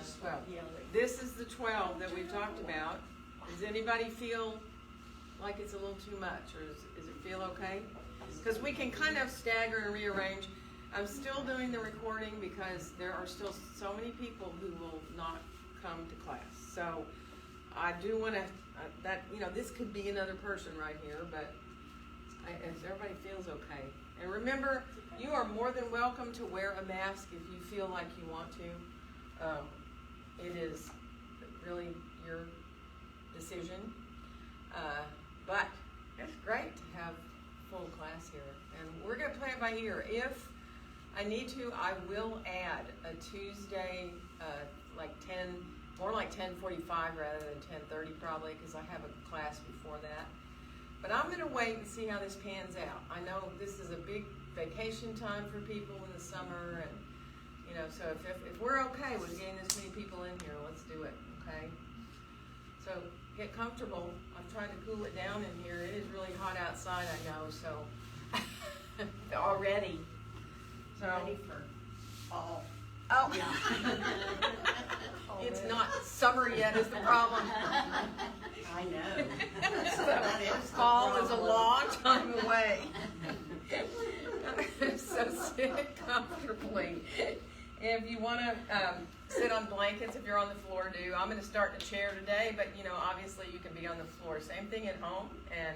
is 12. This is the 12 that we've talked about. Does anybody feel like it's a little too much, or does it feel okay? Because we can kind of stagger and rearrange. I'm still doing the recording because there are still so many people who will not come to class. So I do want to, this could be another person right here, but as everybody feels okay. And remember, you are more than welcome to wear a mask if you feel like you want to. It is really your decision. But it's great to have full class here. And we're going to play it by ear. If I need to, I will add a Tuesday, more like 10:45 rather than 10:30 probably, because I have a class before that. But I'm going to wait and see how this pans out. I know this is a big vacation time for people in the summer, and so if we're okay with getting this many people in here, let's do it, okay? So get comfortable. I'm trying to cool it down in here. It is really hot outside, I know, so already. So ready for fall. Oh, yeah. It's not summer yet is the problem. I know. So fall is a long time away. So sit comfortably. If you want to sit on blankets, if you're on the floor, do. I'm going to start in a chair today, but obviously you can be on the floor. Same thing at home. And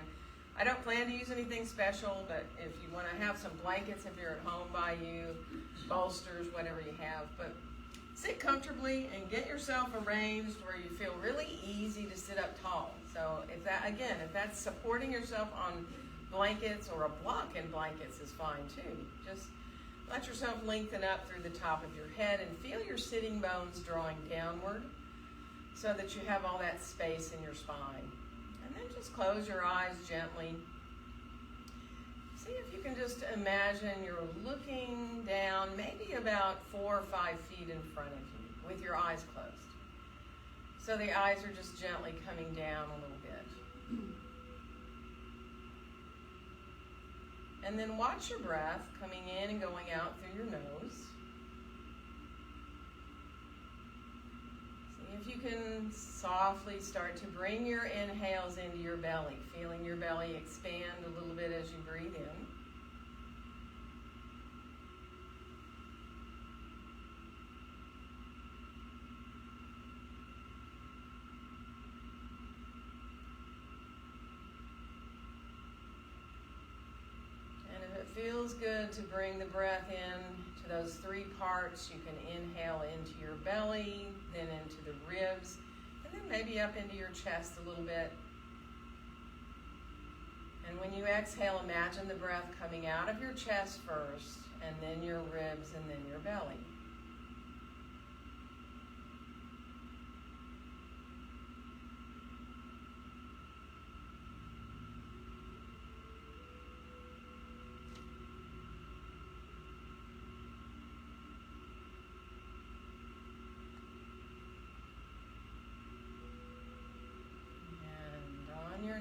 I don't plan to use anything special, but if you want to have some blankets, if you're at home by you, bolsters, whatever you have. But sit comfortably and get yourself arranged where you feel really easy to sit up tall. So if that's supporting yourself on blankets or a block in blankets is fine too. Just let yourself lengthen up through the top of your head and feel your sitting bones drawing downward so that you have all that space in your spine. And then just close your eyes gently. See if you can just imagine you're looking down maybe about 4 or 5 feet in front of you with your eyes closed. So the eyes are just gently coming down a little bit. And then watch your breath coming in and going out through your nose. See if you can softly start to bring your inhales into your belly, feeling your belly expand a little bit as you breathe in. Feels good to bring the breath in to those 3 parts. You can inhale into your belly, then into the ribs, and then maybe up into your chest a little bit. And when you exhale, imagine the breath coming out of your chest first, and then your ribs, and then your belly.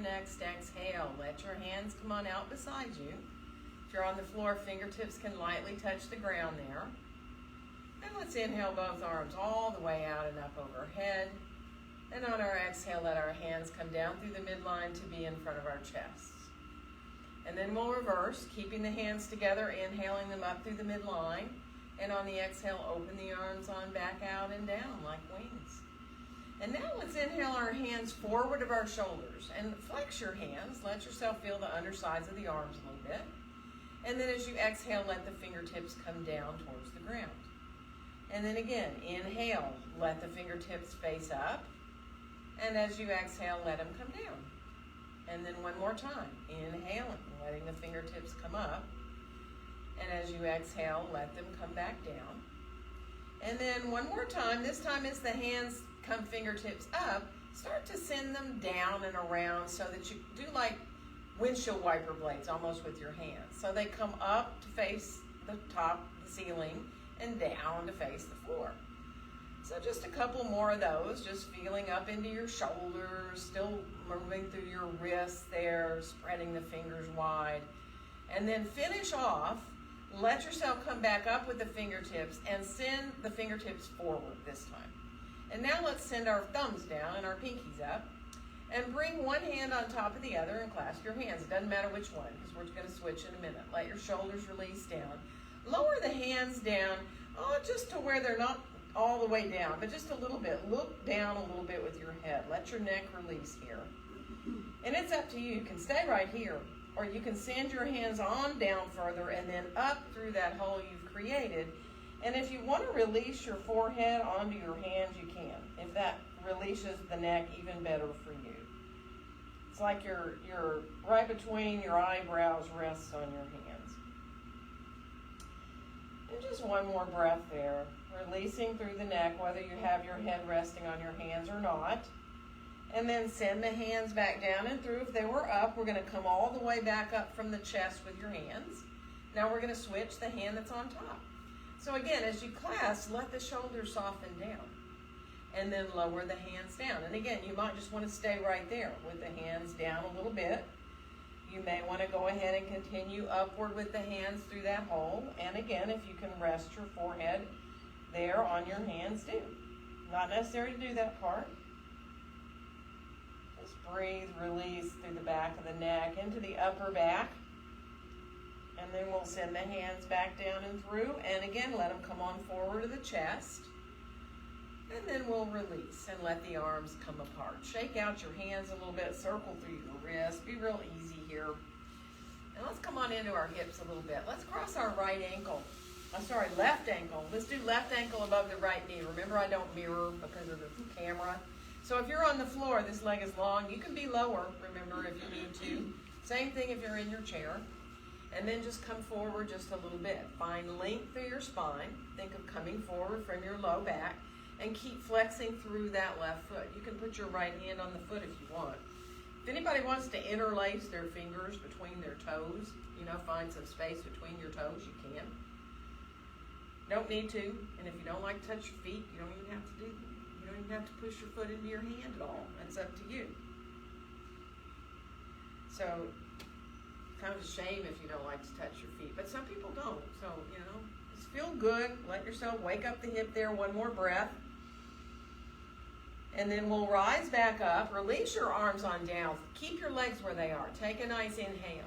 Next exhale, let your hands come on out beside you. If you're on the floor, fingertips can lightly touch the ground there. And let's inhale both arms all the way out and up overhead. And on our exhale, let our hands come down through the midline to be in front of our chests. And then we'll reverse, keeping the hands together, inhaling them up through the midline. And on the exhale, open the arms on back out and down like wings. And now let's inhale our hands forward of our shoulders and flex your hands. Let yourself feel the undersides of the arms a little bit. And then as you exhale, let the fingertips come down towards the ground. And then again, inhale, let the fingertips face up. And as you exhale, let them come down. And then one more time, inhaling, letting the fingertips come up. And as you exhale, let them come back down. And then one more time, this time it's the hands come fingertips up, start to send them down and around so that you do like windshield wiper blades almost with your hands. So they come up to face the top, the ceiling, and down to face the floor. So just a couple more of those, just feeling up into your shoulders, still moving through your wrists there, spreading the fingers wide. And then finish off, let yourself come back up with the fingertips and send the fingertips forward this time. And now let's send our thumbs down and our pinkies up. And bring one hand on top of the other and clasp your hands. It doesn't matter which one, because we're going to switch in a minute. Let your shoulders release down. Lower the hands down, just to where they're not all the way down, but just a little bit. Look down a little bit with your head. Let your neck release here. And it's up to you. You can stay right here, or you can send your hands on down further and then up through that hole you've created. And if you want to release your forehead onto your hands, you can. If that releases the neck, even better for you. It's like you're right between your eyebrows rests on your hands. And just one more breath there. Releasing through the neck, whether you have your head resting on your hands or not. And then send the hands back down and through. If they were up, we're going to come all the way back up from the chest with your hands. Now we're going to switch the hand that's on top. So again, as you clasp, let the shoulders soften down. And then lower the hands down. And again, you might just want to stay right there with the hands down a little bit. You may want to go ahead and continue upward with the hands through that hole. And again, if you can rest your forehead there on your hands, do. Not necessary to do that part. Just breathe, release through the back of the neck into the upper back. And then we'll send the hands back down and through. And again, let them come on forward to the chest. And then we'll release and let the arms come apart. Shake out your hands a little bit, circle through your wrists. Be real easy here. And let's come on into our hips a little bit. Let's cross our left ankle. Let's do left ankle above the right knee. Remember, I don't mirror because of the camera. So if you're on the floor, this leg is long. You can be lower, remember, if you need to. Same thing if you're in your chair. And then just come forward just a little bit. Find length through your spine. Think of coming forward from your low back. And keep flexing through that left foot. You can put your right hand on the foot if you want. If anybody wants to interlace their fingers between their toes, find some space between your toes, you can. Don't need to. And if you don't like to touch your feet, you don't even have to you don't even have to push your foot into your hand at all. That's up to you. So, kind of a shame if you don't like to touch your feet. But some people don't. So, just feel good. Let yourself wake up the hip there. One more breath. And then we'll rise back up. Release your arms on down. Keep your legs where they are. Take a nice inhale.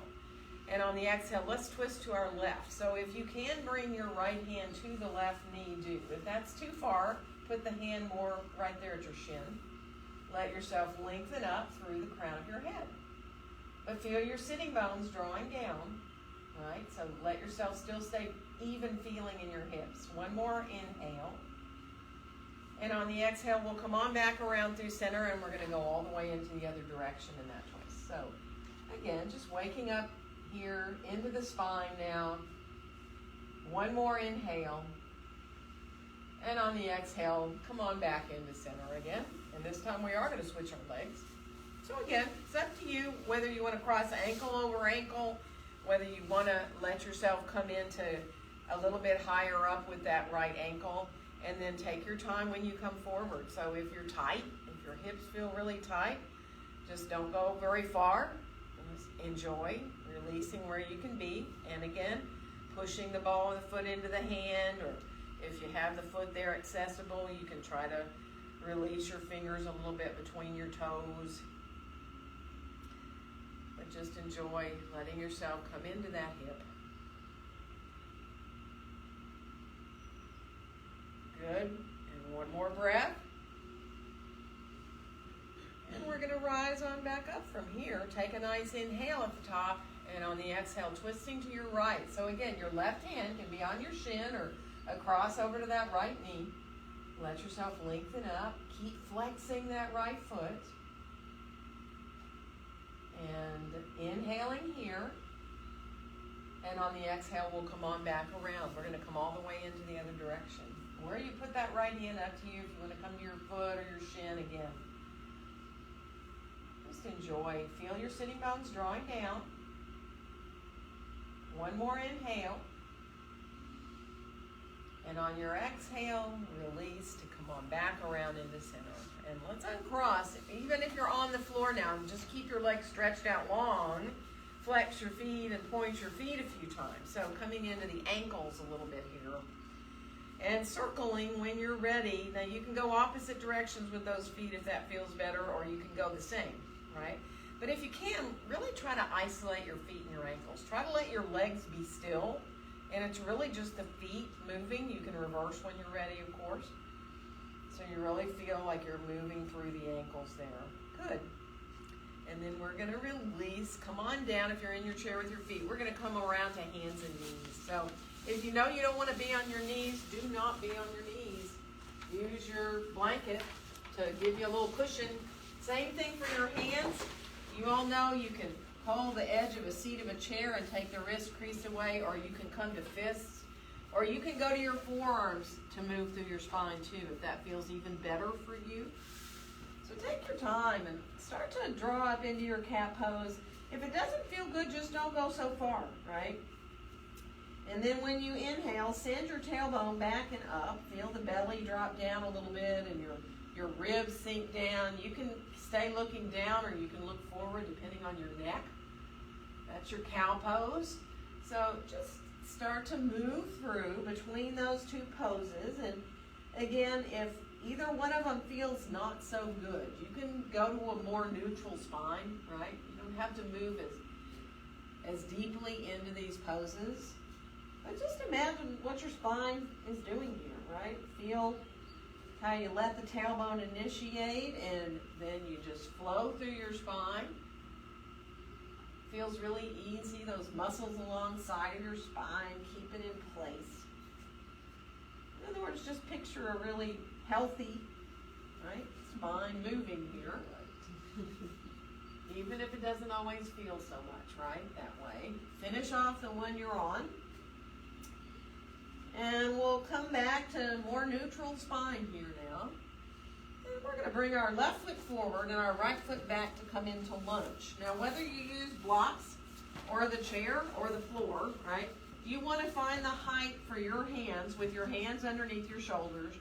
And on the exhale, let's twist to our left. So if you can bring your right hand to the left knee, do. If that's too far, put the hand more right there at your shin. Let yourself lengthen up through the crown of your head. But feel your sitting bones drawing down. Right? So let yourself still stay even feeling in your hips. One more inhale. And on the exhale, we'll come on back around through center, and we're going to go all the way into the other direction in that twist. So, again, just waking up here into the spine now. One more inhale. And on the exhale, come on back into center again. And this time we are going to switch our legs. So again, it's up to you whether you want to cross ankle over ankle, whether you want to let yourself come into a little bit higher up with that right ankle. And then take your time when you come forward. So if you're tight, if your hips feel really tight, just don't go very far. Just enjoy releasing where you can be. And again, pushing the ball of the foot into the hand, or if you have the foot there accessible, you can try to release your fingers a little bit between your toes. But just enjoy letting yourself come into that hip. Good. And one more breath. And we're going to rise on back up from here. Take a nice inhale at the top. And on the exhale, twisting to your right. So again, your left hand can be on your shin or across over to that right knee. Let yourself lengthen up. Keep flexing that right foot. And inhaling here. And on the exhale, we'll come on back around. We're going to come all the way into the other direction. Where you put that right hand, up to you. If you want to come to your foot or your shin again. Just enjoy. Feel your sitting bones drawing down. One more inhale. And on your exhale, release to come on back around into center. And let's uncross. Even if you're on the floor now, just keep your legs stretched out long. Flex your feet and point your feet a few times. So coming into the ankles a little bit here. and circling when you're ready. Now you can go opposite directions with those feet if that feels better, or you can go the same, right? But if you can, really try to isolate your feet and your ankles. Try to let your legs be still, and it's really just the feet moving. You can reverse when you're ready, of course. So you really feel like you're moving through the ankles there. Good. And then we're going to release. Come on down if you're in your chair with your feet. We're going to come around to hands and knees. So if you know you don't want to be on your knees, do not be on your knees. Use your blanket to give you a little cushion. Same thing for your hands. You all know you can hold the edge of a seat of a chair and take the wrist crease away, or you can come to fists, or you can go to your forearms to move through your spine too, if that feels even better for you. So take your time and start to draw up into your cat pose. If it doesn't feel good, just don't go so far, right? And then when you inhale, send your tailbone back and up. Feel the belly drop down a little bit and your ribs sink down. You can stay looking down, or you can look forward depending on your neck. That's your cow pose. So just start to move through between those two poses. And again, if either one of them feels not so good, you can go to a more neutral spine, right? You don't have to move as deeply into these poses. But just imagine what your spine is doing here, right? Feel how you let the tailbone initiate, and then you just flow through your spine. Feels really easy. Those muscles alongside of your spine, keep it in place. In other words, just picture a really healthy, right, spine moving here. Even if it doesn't always feel so much, right, that way. Finish off the one you're on. And we'll come back to more neutral spine here now. And we're going to bring our left foot forward and our right foot back to come into lunge. Now, whether you use blocks or the chair or the floor, right, you want to find the height for your hands with your hands underneath your shoulders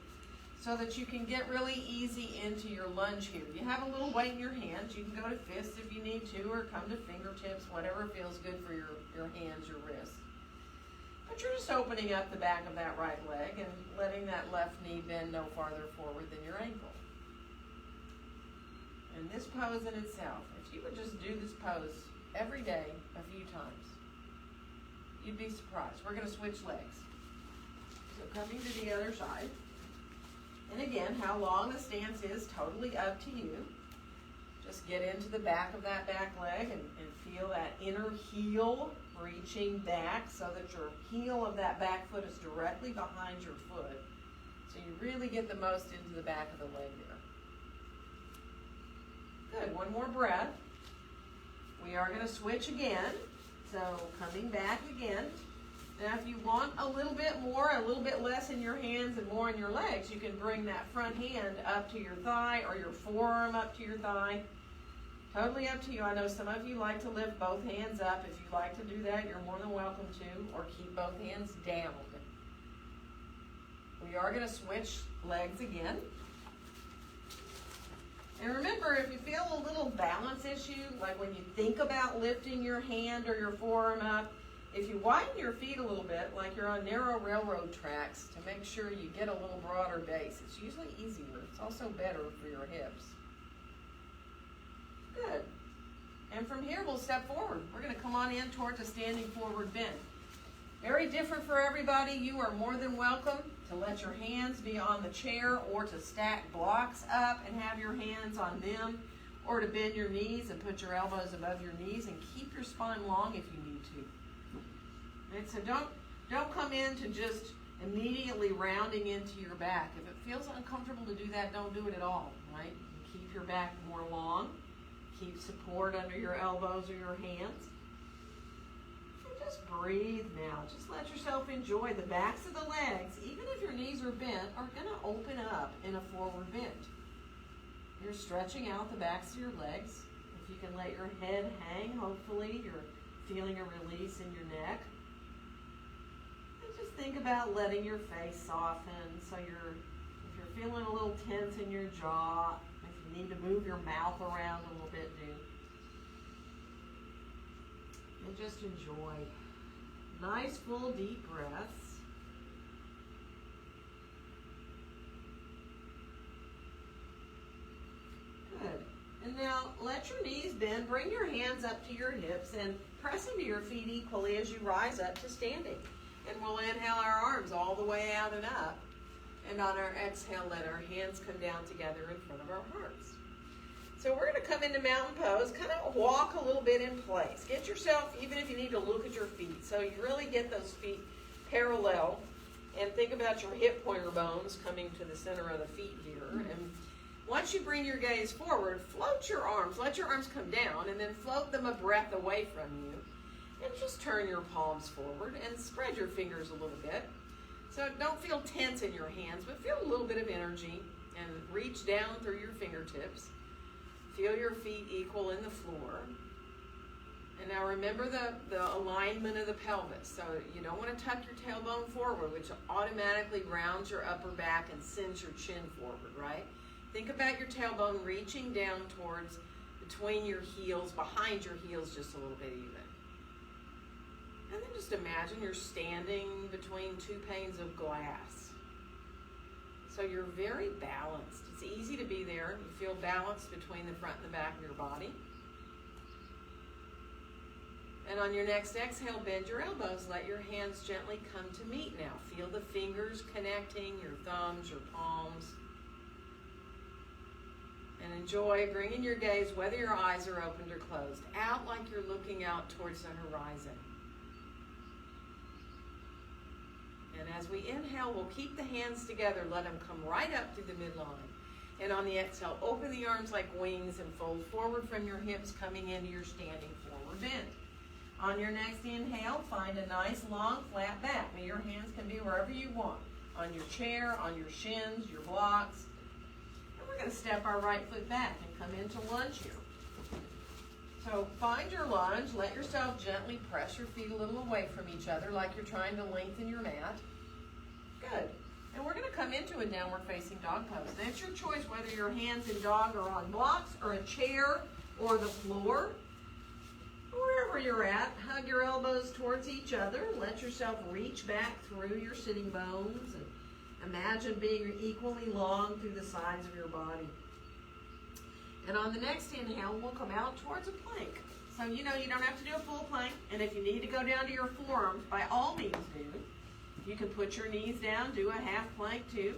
so that you can get really easy into your lunge here. You have a little weight in your hands. You can go to fists if you need to, or come to fingertips, whatever feels good for your hands, your wrists. But you're just opening up the back of that right leg and letting that left knee bend no farther forward than your ankle. And this pose in itself, if you would just do this pose every day a few times, you'd be surprised. We're going to switch legs. So coming to the other side. And again, how long the stance is totally up to you. Just get into the back of that back leg and feel that inner heel reaching back so that your heel of that back foot is directly behind your foot. So you really get the most into the back of the leg there. Good, one more breath. We are going to switch again. So coming back again. Now if you want a little bit more, a little bit less in your hands and more in your legs, you can bring that front hand up to your thigh or your forearm up to your thigh. Totally up to you. I know some of you like to lift both hands up. If you like to do that, you're more than welcome to, or keep both hands down. We are going to switch legs again. And remember, if you feel a little balance issue, like when you think about lifting your hand or your forearm up, if you widen your feet a little bit, like you're on narrow railroad tracks, to make sure you get a little broader base, it's usually easier. It's also better for your hips. Good. And from here, we'll step forward. We're going to come on in towards a standing forward bend. Very different for everybody. You are more than welcome to let your hands be on the chair or to stack blocks up and have your hands on them, or to bend your knees and put your elbows above your knees and keep your spine long if you need to. And so don't come in to just immediately rounding into your back. If it feels uncomfortable to do that, don't do it at all, right? Keep your back more long. Keep support under your elbows or your hands. And just breathe now. Just let yourself enjoy the backs of the legs, even if your knees are bent, are going to open up in a forward bend. You're stretching out the backs of your legs. If you can let your head hang, hopefully you're feeling a release in your neck. And just think about letting your face soften. So if you're feeling a little tense in your jaw, if you need to move your mouth around a little bit, do. And just enjoy. Nice, full, deep breaths. Now, let your knees bend. Bring your hands up to your hips and press into your feet equally as you rise up to standing. And we'll inhale our arms all the way out and up. And on our exhale, let our hands come down together in front of our hearts. So we're going to come into mountain pose, kind of walk a little bit in place. Get yourself, even if you need to look at your feet, so you really get those feet parallel. And think about your hip pointer bones coming to the center of the feet here. And once you bring your gaze forward, float your arms. Let your arms come down and then float them a breath away from you. And just turn your palms forward and spread your fingers a little bit. So don't feel tense in your hands, but feel a little bit of energy and reach down through your fingertips. Feel your feet equal in the floor. And now remember the alignment of the pelvis. So you don't want to tuck your tailbone forward, which automatically rounds your upper back and sends your chin forward, right? Think about your tailbone reaching down towards between your heels, behind your heels just a little bit even. And then just imagine you're standing between two panes of glass. So you're very balanced. It's easy to be there. You feel balanced between the front and the back of your body. And on your next exhale, bend your elbows. Let your hands gently come to meet now. Feel the fingers connecting, your thumbs, your palms. And enjoy bringing your gaze, whether your eyes are opened or closed, out like you're looking out towards the horizon. And as we inhale, we'll keep the hands together. Let them come right up through the midline. And on the exhale, open the arms like wings and fold forward from your hips, coming into your standing forward bend. On your next inhale, find a nice long flat back. Now your hands can be wherever you want. On your chair, on your shins, your blocks. And we're going to step our right foot back and come into lunge here. So find your lunge. Let yourself gently press your feet a little away from each other like you're trying to lengthen your mat. Good. And we're going to come into a downward facing dog pose. Now it's your choice whether your hands in dog are on blocks or a chair or the floor. Wherever you're at, hug your elbows towards each other. Let yourself reach back through your sitting bones and imagine being equally long through the sides of your body. And on the next inhale, we'll come out towards a plank. So you know you don't have to do a full plank. And if you need to go down to your forearms, by all means do. You can put your knees down, do a half plank too.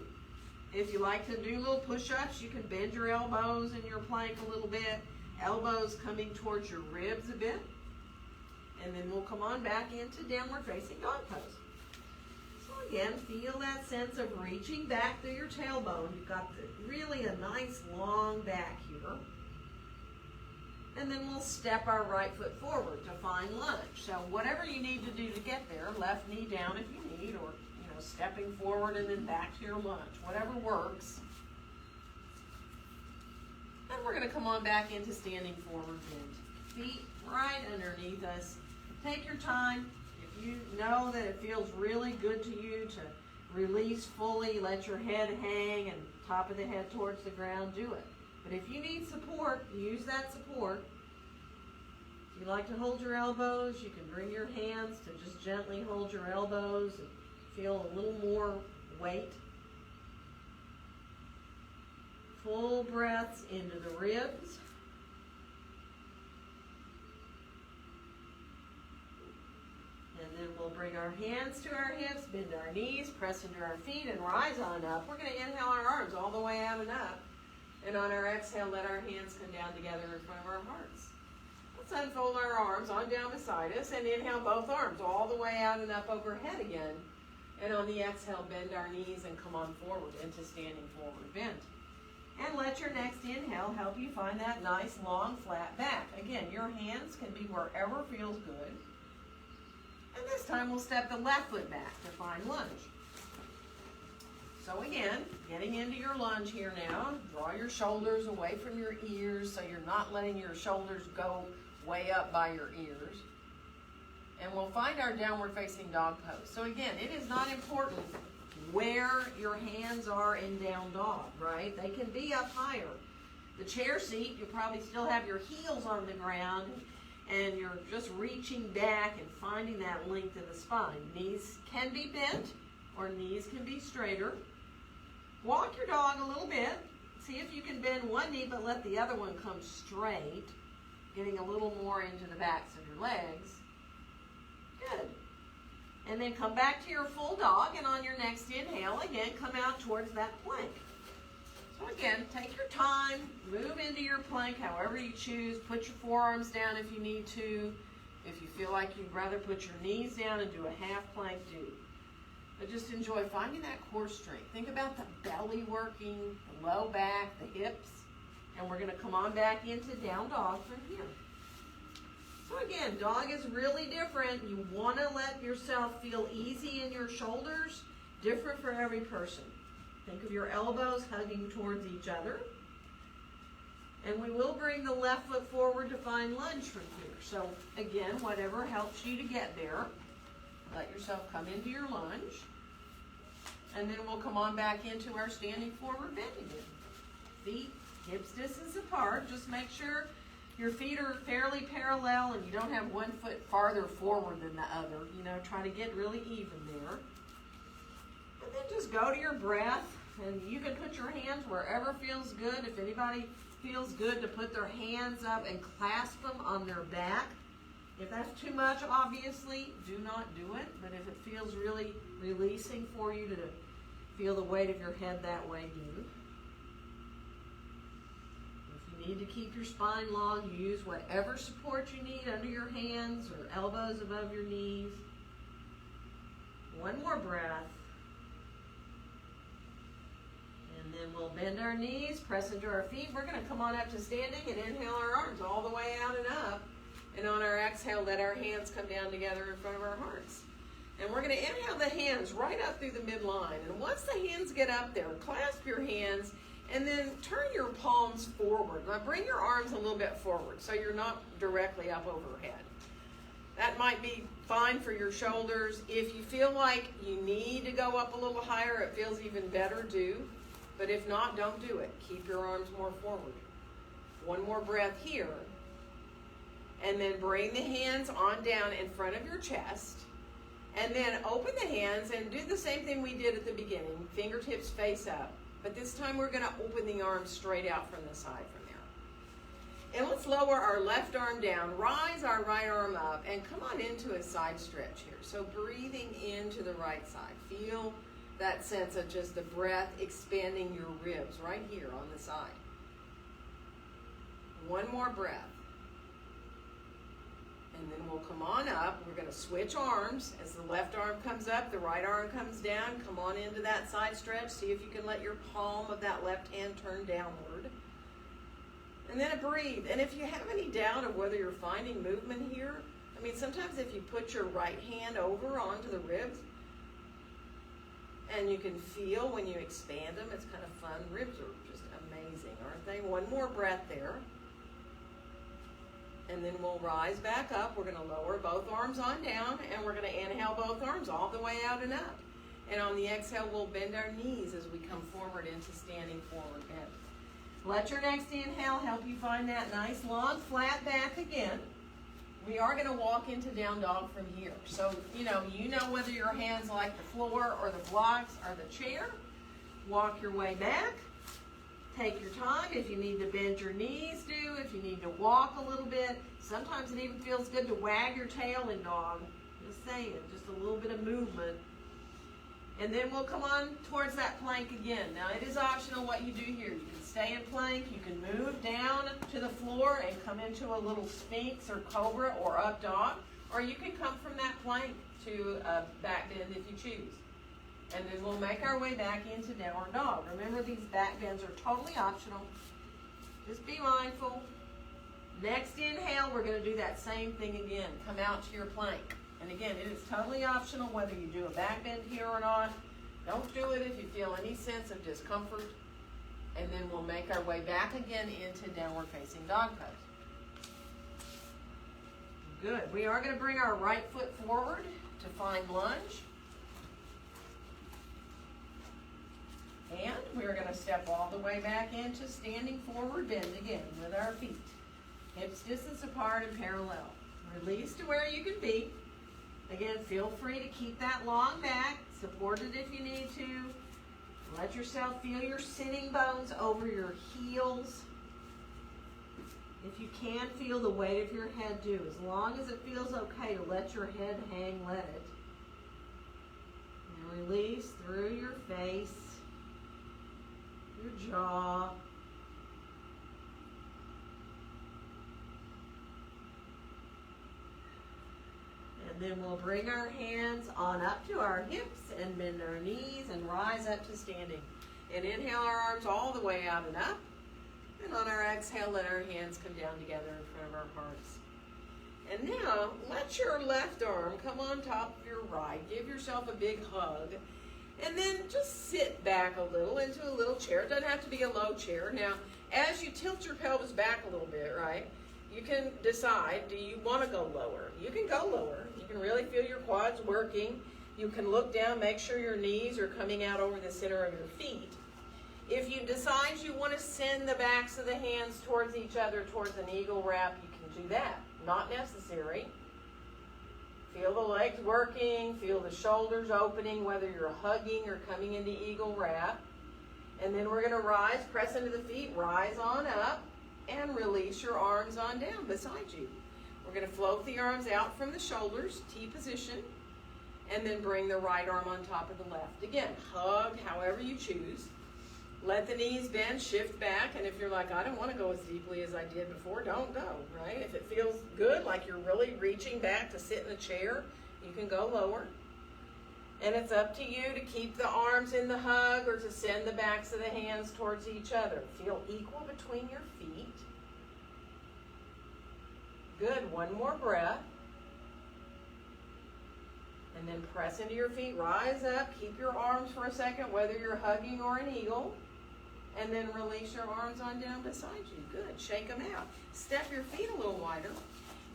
If you like to do little push-ups, you can bend your elbows in your plank a little bit. Elbows coming towards your ribs a bit. And then we'll come on back into downward facing dog pose. So again, feel that sense of reaching back through your tailbone. You've got really a nice long back here. And then we'll step our right foot forward to find lunge. So whatever you need to do to get there, left knee down if you need, or stepping forward and then back to your lunge, whatever works. And we're going to come on back into standing forward bend. Feet right underneath us. Take your time. If you know that it feels really good to you to release fully, let your head hang and top of the head towards the ground, do it. But if you need support, use that support. If you like to hold your elbows, you can bring your hands to just gently hold your elbows and feel a little more weight. Full breaths into the ribs. And then we'll bring our hands to our hips, bend our knees, press into our feet, and rise on up. We're going to inhale our arms all the way out and up. And on our exhale, let our hands come down together in front of our hearts. Let's unfold our arms on down beside us and inhale both arms all the way out and up overhead again. And on the exhale, bend our knees and come on forward into standing forward bend. And let your next inhale help you find that nice, long, flat back. Again, your hands can be wherever feels good. And this time we'll step the left foot back to find lunge. So again, getting into your lunge here now. Draw your shoulders away from your ears so you're not letting your shoulders go way up by your ears. And we'll find our downward facing dog pose. So again, it is not important where your hands are in down dog, right? They can be up higher. The chair seat, you probably still have your heels on the ground and you're just reaching back and finding that length of the spine. Knees can be bent or knees can be straighter. Walk your dog a little bit. See if you can bend one knee, but let the other one come straight, getting a little more into the backs of your legs. Good. And then come back to your full dog, and on your next inhale, again, come out towards that plank. So again, take your time, move into your plank however you choose. Put your forearms down if you need to. If you feel like you'd rather put your knees down and do a half plank, do. But just enjoy finding that core strength. Think about the belly working, the low back, the hips. And we're going to come on back into down dog from here. So again, dog is really different. You want to let yourself feel easy in your shoulders. Different for every person. Think of your elbows hugging towards each other. And we will bring the left foot forward to find lunge from here. So again, whatever helps you to get there. Let yourself come into your lunge. And then we'll come on back into our standing forward bend again. Feet hips distance apart. Just make sure your feet are fairly parallel and you don't have one foot farther forward than the other. You know, try to get really even there. And then just go to your breath, and you can put your hands wherever feels good. If anybody feels good to put their hands up and clasp them on their back. If that's too much, obviously, do not do it. But if it feels really releasing for you to feel the weight of your head that way, do. If you need to keep your spine long, you use whatever support you need under your hands or elbows above your knees. One more breath. And then we'll bend our knees, press into our feet. We're going to come on up to standing and inhale our arms all the way out and up. And on our exhale, let our hands come down together in front of our hearts. And we're going to inhale the hands right up through the midline. And once the hands get up there, clasp your hands and then turn your palms forward. Now bring your arms a little bit forward so you're not directly up overhead. That might be fine for your shoulders. If you feel like you need to go up a little higher, it feels even better, do. But if not, don't do it. Keep your arms more forward. One more breath here. And then bring the hands on down in front of your chest. And then open the hands and do the same thing we did at the beginning. Fingertips face up. But this time we're going to open the arms straight out from the side from there. And let's lower our left arm down, rise our right arm up, and come on into a side stretch here. So breathing into the right side. Feel that sense of just the breath expanding your ribs right here on the side. One more breath. And then we'll come on up. We're going to switch arms. As the left arm comes up, the right arm comes down. Come on into that side stretch. See if you can let your palm of that left hand turn downward. And then breathe. And if you have any doubt of whether you're finding movement here, I mean, sometimes if you put your right hand over onto the ribs, and you can feel when you expand them, it's kind of fun. Ribs are just amazing, aren't they? One more breath there. And then we'll rise back up. We're going to lower both arms on down, and we're going to inhale both arms all the way out and up. And on the exhale, we'll bend our knees as we come forward into standing forward bend. Let your next inhale help you find that nice long flat back again. We are going to walk into down dog from here. So, you know whether your hands like the floor or the blocks or the chair. Walk your way back. Take your time. If you need to bend your knees, do. If you need to walk a little bit. Sometimes it even feels good to wag your tail in dog. Just saying, just a little bit of movement. And then we'll come on towards that plank again. Now, it is optional what you do here. You can stay in plank. You can move down to the floor and come into a little sphinx or cobra or up dog. Or you can come from that plank to a back bend if you choose. And then we'll make our way back into downward dog. Remember, these back bends are totally optional. Just be mindful. Next inhale, we're going to do that same thing again. Come out to your plank. And again, it is totally optional whether you do a back bend here or not. Don't do it if you feel any sense of discomfort. And then we'll make our way back again into downward facing dog pose. Good. We are going to bring our right foot forward to find lunge. And we're going to step all the way back into standing forward bend again with our feet. Hips distance apart and parallel. Release to where you can be. Again, feel free to keep that long back. Support it if you need to. Let yourself feel your sitting bones over your heels. If you can feel the weight of your head too, as long as it feels okay to let your head hang, let it. And release through your face, your jaw. And then we'll bring our hands on up to our hips and bend our knees and rise up to standing. And inhale our arms all the way out and up. And on our exhale, let our hands come down together in front of our hearts. And now, let your left arm come on top of your right. Give yourself a big hug. And then just sit back a little into a little chair. It doesn't have to be a low chair. Now, as you tilt your pelvis back a little bit, right, you can decide, do you want to go lower? You can go lower. You can really feel your quads working. You can look down, make sure your knees are coming out over the center of your feet. If you decide you want to send the backs of the hands towards each other, towards an eagle wrap, you can do that. Not necessary. Feel the legs working, feel the shoulders opening, whether you're hugging or coming into eagle wrap. And then we're going to rise, press into the feet, rise on up, and release your arms on down beside you. We're going to float the arms out from the shoulders, T position, and then bring the right arm on top of the left. Again, hug however you choose. Let the knees bend, shift back, and if you're like, I don't want to go as deeply as I did before, don't go, right? If it feels good, like you're really reaching back to sit in a chair, you can go lower. And it's up to you to keep the arms in the hug or to send the backs of the hands towards each other. Feel equal between your feet. Good, one more breath. And then press into your feet, rise up, keep your arms for a second, whether you're hugging or an eagle. And then release your arms on down beside you. Good. Shake them out. Step your feet a little wider.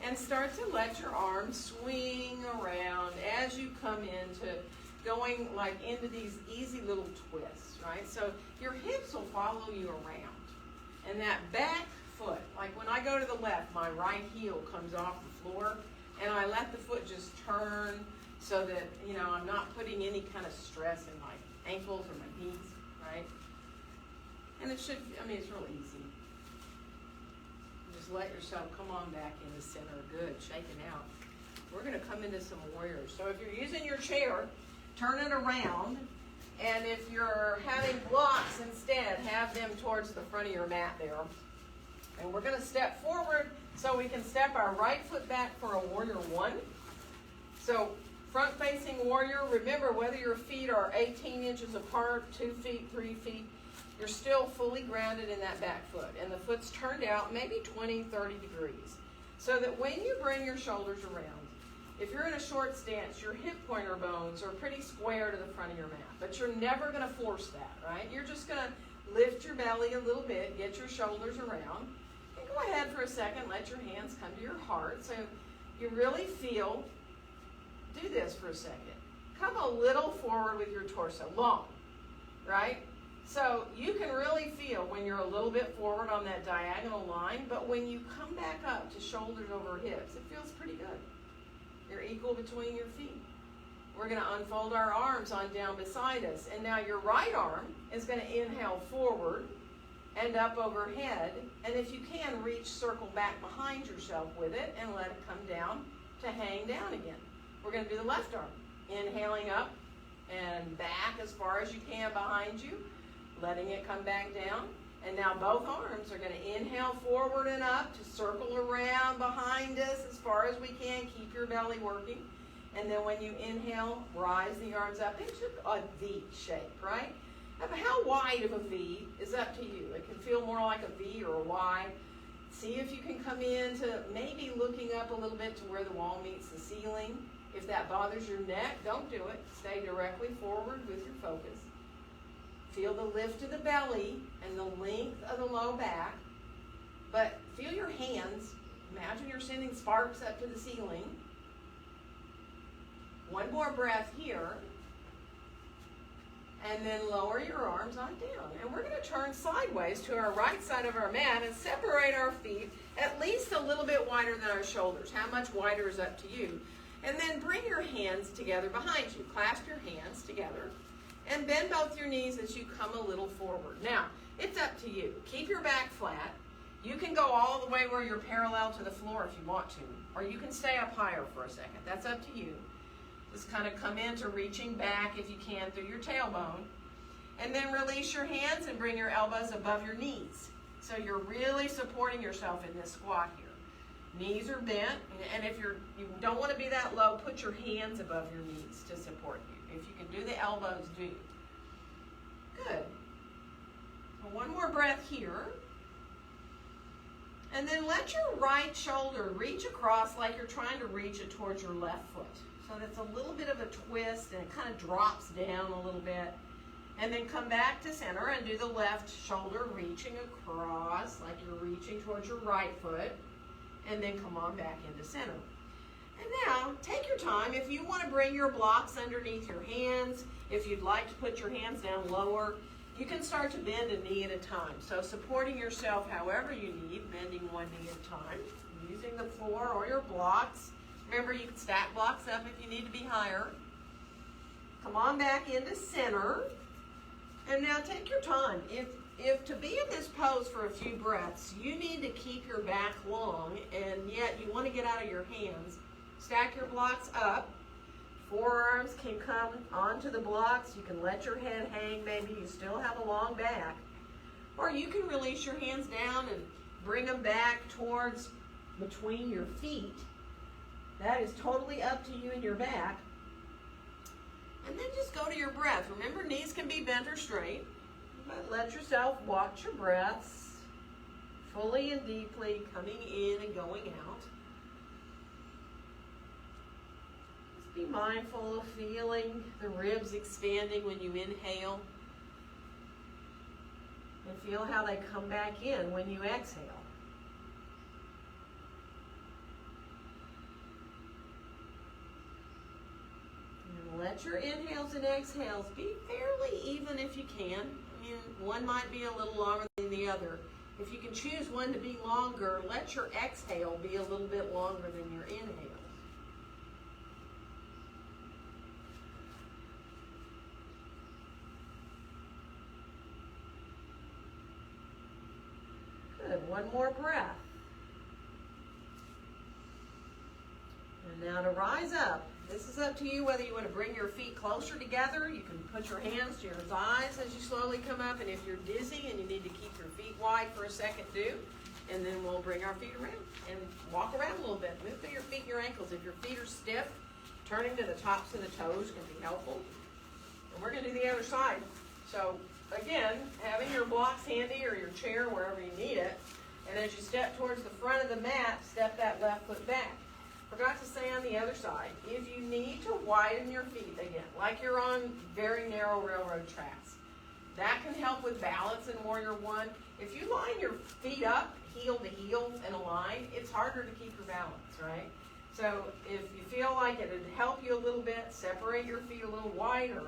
And start to let your arms swing around as you come into going like into these easy little twists, right? So your hips will follow you around. And that back foot, like when I go to the left, my right heel comes off the floor. And I let the foot just turn so that, I'm not putting any kind of stress in my ankles or my knees, right? And it should, it's real easy. Just let yourself come on back in the center. Good, shaking out. We're going to come into some warriors. So if you're using your chair, turn it around. And if you're having blocks instead, have them towards the front of your mat there. And we're going to step forward so we can step our right foot back for a warrior one. So front-facing warrior, remember whether your feet are 18 inches apart, 2 feet, 3 feet, you're still fully grounded in that back foot. And the foot's turned out maybe 20, 30 degrees. So that when you bring your shoulders around, if you're in a short stance, your hip pointer bones are pretty square to the front of your mat. But you're never going to force that, right? You're just going to lift your belly a little bit, get your shoulders around. And go ahead for a second, let your hands come to your heart. So you really feel, do this for a second. Come a little forward with your torso, long, right? So you can really feel when you're a little bit forward on that diagonal line, but when you come back up to shoulders over hips, it feels pretty good. You're equal between your feet. We're going to unfold our arms on down beside us. And now your right arm is going to inhale forward and up overhead. And if you can, reach, circle back behind yourself with it and let it come down to hang down again. We're going to do the left arm. Inhaling up and back as far as you can behind you. Letting it come back down. And now both arms are going to inhale forward and up to circle around behind us as far as we can. Keep your belly working. And then when you inhale, rise the arms up into a V shape, right? How wide of a V is up to you. It can feel more like a V or a Y. See if you can come into maybe looking up a little bit to where the wall meets the ceiling. If that bothers your neck, don't do it. Stay directly forward with your focus. Feel the lift of the belly and the length of the low back. But feel your hands. Imagine you're sending sparks up to the ceiling. One more breath here. And then lower your arms on down. And we're going to turn sideways to our right side of our mat and separate our feet at least a little bit wider than our shoulders. How much wider is up to you. And then bring your hands together behind you. Clasp your hands together. And bend both your knees as you come a little forward. Now, it's up to you. Keep your back flat. You can go all the way where you're parallel to the floor if you want to, or you can stay up higher for a second. That's up to you. Just kind of come into reaching back if you can through your tailbone. And then release your hands and bring your elbows above your knees. So you're really supporting yourself in this squat here. Knees are bent, and if you don't want to be that low, put your hands above your knees to support you. If you can do the elbows, do. Good. So one more breath here. And then let your right shoulder reach across like you're trying to reach it towards your left foot. So that's a little bit of a twist, and it kind of drops down a little bit. And then come back to center and do the left shoulder reaching across like you're reaching towards your right foot. And then come on back into center. And now, take your time. If you want to bring your blocks underneath your hands, if you'd like to put your hands down lower, you can start to bend a knee at a time. So supporting yourself however you need, bending one knee at a time, using the floor or your blocks. Remember, you can stack blocks up if you need to be higher. Come on back into center. And now take your time. If to be in this pose for a few breaths, you need to keep your back long, and yet you want to get out of your hands, stack your blocks up. Forearms can come onto the blocks. You can let your head hang. Maybe you still have a long back. Or you can release your hands down and bring them back towards between your feet. That is totally up to you and your back. And then just go to your breath. Remember, knees can be bent or straight. But let yourself watch your breaths, fully and deeply coming in and going out. Just be mindful of feeling the ribs expanding when you inhale. And feel how they come back in when you exhale. And let your inhales and exhales be fairly even if you can. One might be a little longer than the other. If you can choose one to be longer, let your exhale be a little bit longer than your inhale. Good. One more breath. And now to rise up. This is up to you whether you want to bring your feet closer together. You can put your hands to your thighs as you slowly come up. And if you're dizzy and you need to keep your feet wide for a second, do. And then we'll bring our feet around and walk around a little bit. Move through your feet and your ankles. If your feet are stiff, turning to the tops of the toes can be helpful. And we're going to do the other side. So again, having your blocks handy or your chair wherever you need it. And as you step towards the front of the mat, step that left foot back. Forgot to say on the other side, if you need to widen your feet again, like you're on very narrow railroad tracks, that can help with balance in Warrior One. If you line your feet up, heel to heel in a line, it's harder to keep your balance, right? So if you feel like it would help you a little bit, separate your feet a little wider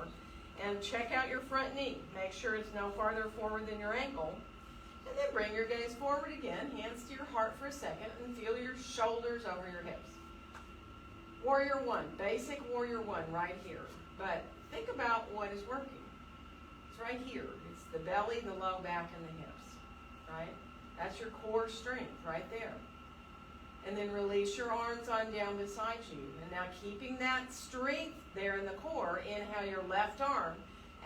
and check out your front knee. Make sure it's no farther forward than your ankle. And then bring your gaze forward again, hands to your heart for a second, and feel your shoulders over your hips. Warrior One, basic Warrior One right here. But think about what is working. It's right here. It's the belly, the low back, and the hips, right? That's your core strength right there. And then release your arms on down beside you. And now keeping that strength there in the core, inhale your left arm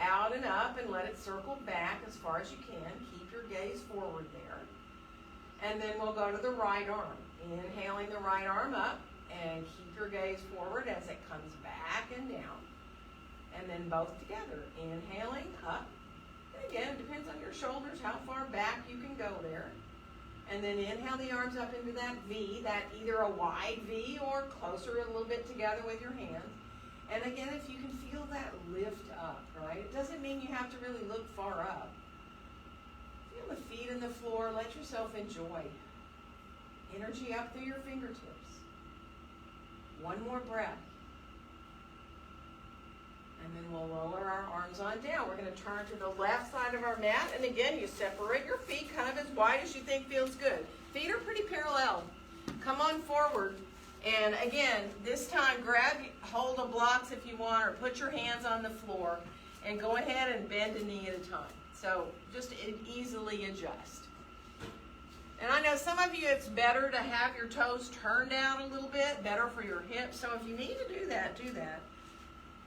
out and up and let it circle back as far as you can. Keep your gaze forward there. And then we'll go to the right arm. Inhaling the right arm up. And keep your gaze forward as it comes back and down. And then both together. Inhaling up. And again, it depends on your shoulders, how far back you can go there. And then inhale the arms up into that V, that either a wide V or closer a little bit together with your hands. And again, if you can feel that lift up, right? It doesn't mean you have to really look far up. Feel the feet in the floor. Let yourself enjoy. Energy up through your fingertips. One more breath. And then we'll lower our arms on down. We're going to turn to the left side of our mat. And again, you separate your feet kind of as wide as you think feels good. Feet are pretty parallel. Come on forward. And again, this time grab hold of blocks if you want, or put your hands on the floor. And go ahead and bend a knee at a time. So just easily adjust. And I know some of you, it's better to have your toes turned out a little bit, better for your hips. So if you need to do that, do that.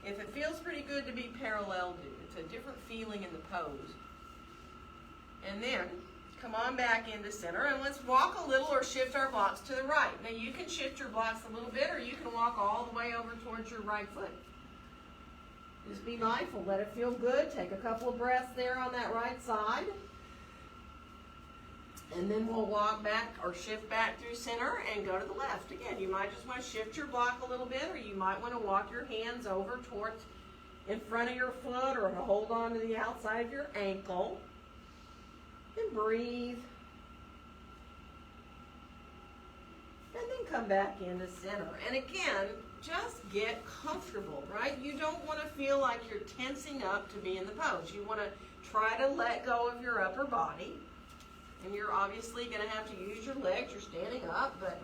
If it feels pretty good to be parallel, do it. It's a different feeling in the pose. And then come on back into center, and let's walk a little or shift our blocks to the right. Now you can shift your blocks a little bit, or you can walk all the way over towards your right foot. Just be mindful, let it feel good. Take a couple of breaths there on that right side. And then we'll walk back or shift back through center and go to the left. Again, you might just want to shift your block a little bit, or you might want to walk your hands over towards in front of your foot, or hold on to the outside of your ankle. And breathe. And then come back into center. And again, just get comfortable, right? You don't want to feel like you're tensing up to be in the pose. You want to try to let go of your upper body. And you're obviously going to have to use your legs. You're standing up, but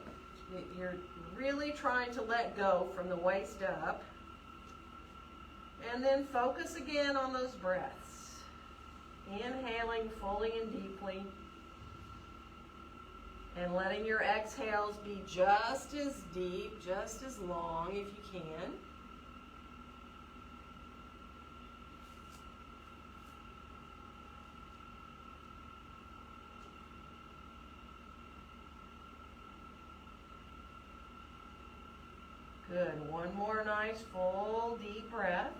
you're really trying to let go from the waist up. And then focus again on those breaths. Inhaling fully and deeply. And letting your exhales be just as deep, just as long if you can. Good. One more nice full deep breath.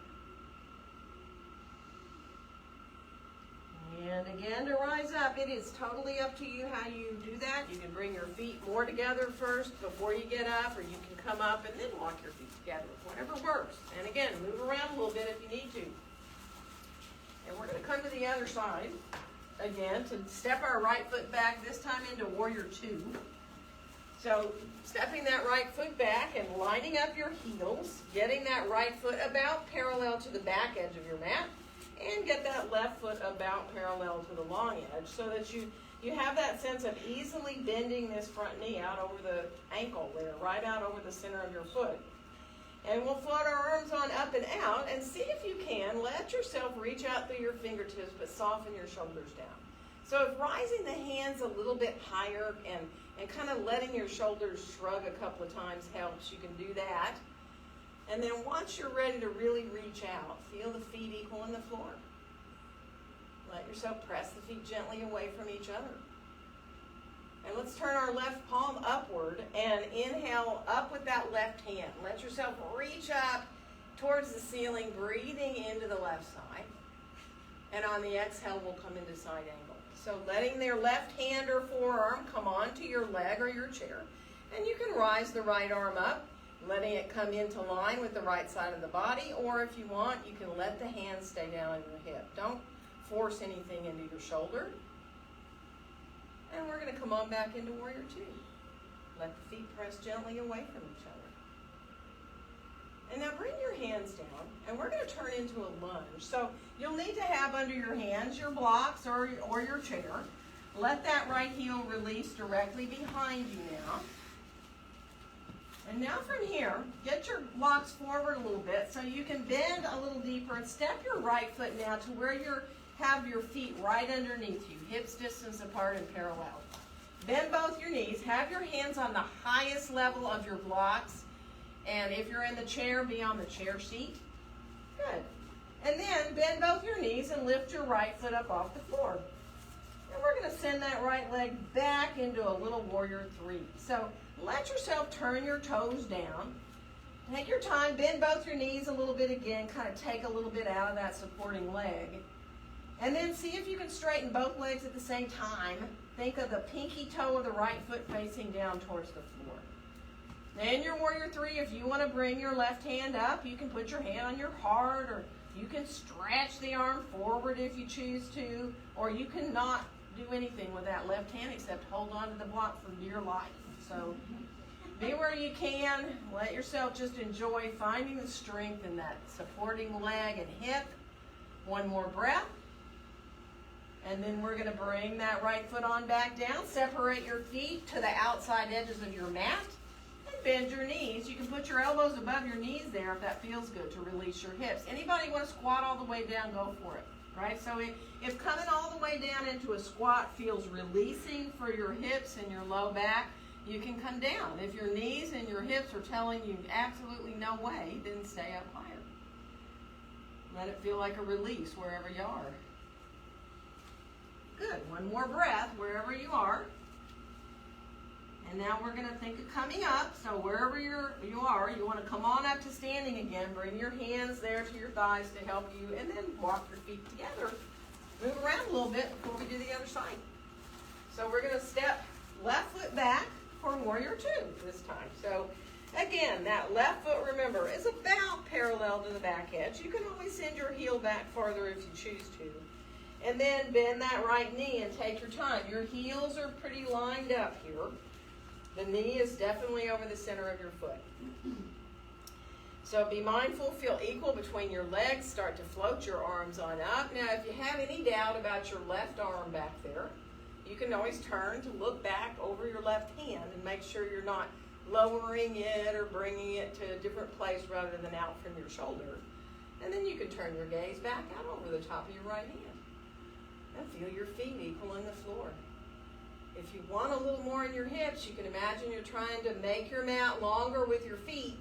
And again, to rise up, it is totally up to you how you do that. You can bring your feet more together first before you get up, or you can come up and then walk your feet together, whatever works. And again, move around a little bit if you need to. And we're going to come to the other side again to step our right foot back, this time into Warrior Two. So stepping that right foot back and lining up your heels, getting that right foot about parallel to the back edge of your mat, and get that left foot about parallel to the long edge so that you have that sense of easily bending this front knee out over the ankle there, right out over the center of your foot. And we'll float our arms on up and out, and see if you can let yourself reach out through your fingertips but soften your shoulders down. So if rising the hands a little bit higher and kind of letting your shoulders shrug a couple of times helps, you can do that. And then once you're ready to really reach out, feel the feet equal in the floor. Let yourself press the feet gently away from each other. And let's turn our left palm upward and inhale up with that left hand. Let yourself reach up towards the ceiling, breathing into the left side. And on the exhale, we'll come into side angle. So letting their left hand or forearm come onto your leg or your chair. And you can rise the right arm up, letting it come into line with the right side of the body, or if you want, you can let the hands stay down on your hip. Don't force anything into your shoulder. And we're going to come on back into Warrior Two. Let the feet press gently away from each other. And now bring your hands down, and we're going to turn into a lunge. So you'll need to have under your hands your blocks or your chair. Let that right heel release directly behind you now. And now from here, get your blocks forward a little bit so you can bend a little deeper and step your right foot now to where you have your feet right underneath you, hips distance apart and parallel. Bend both your knees. Have your hands on the highest level of your blocks. And if you're in the chair, be on the chair seat. Good. And then bend both your knees and lift your right foot up off the floor. And we're going to send that right leg back into a little Warrior Three. So let yourself turn your toes down. Take your time, bend both your knees a little bit again, kind of take a little bit out of that supporting leg. And then see if you can straighten both legs at the same time. Think of the pinky toe of the right foot facing down towards the floor. In your Warrior Three, if you want to bring your left hand up, you can put your hand on your heart, or you can stretch the arm forward if you choose to, or you can not do anything with that left hand except hold on to the block for dear life. So be where you can. Let yourself just enjoy finding the strength in that supporting leg and hip. One more breath. And then we're going to bring that right foot on back down. Separate your feet to the outside edges of your mat. And bend your knees. You can put your elbows above your knees there if that feels good to release your hips. Anybody want to squat all the way down, go for it. Right? So if coming all the way down into a squat feels releasing for your hips and your low back, you can come down. If your knees and your hips are telling you absolutely no way, then stay up higher. Let it feel like a release wherever you are. Good. One more breath wherever you are. And now we're going to think of coming up. So wherever you are, you want to come on up to standing again. Bring your hands there to your thighs to help you, and then walk your feet together. Move around a little bit before we do the other side. So we're going to step left foot back for warrior two this time. So again, that left foot, remember, is about parallel to the back edge. You can always send your heel back farther if you choose to. And then bend that right knee and take your time. Your heels are pretty lined up here. The knee is definitely over the center of your foot. So be mindful, feel equal between your legs. Start to float your arms on up. Now, if you have any doubt about your left arm back there, you can always turn to look back over your left hand and make sure you're not lowering it or bringing it to a different place rather than out from your shoulder. And then you can turn your gaze back out over the top of your right hand. And feel your feet equaling the floor. If you want a little more in your hips, you can imagine you're trying to make your mat longer with your feet.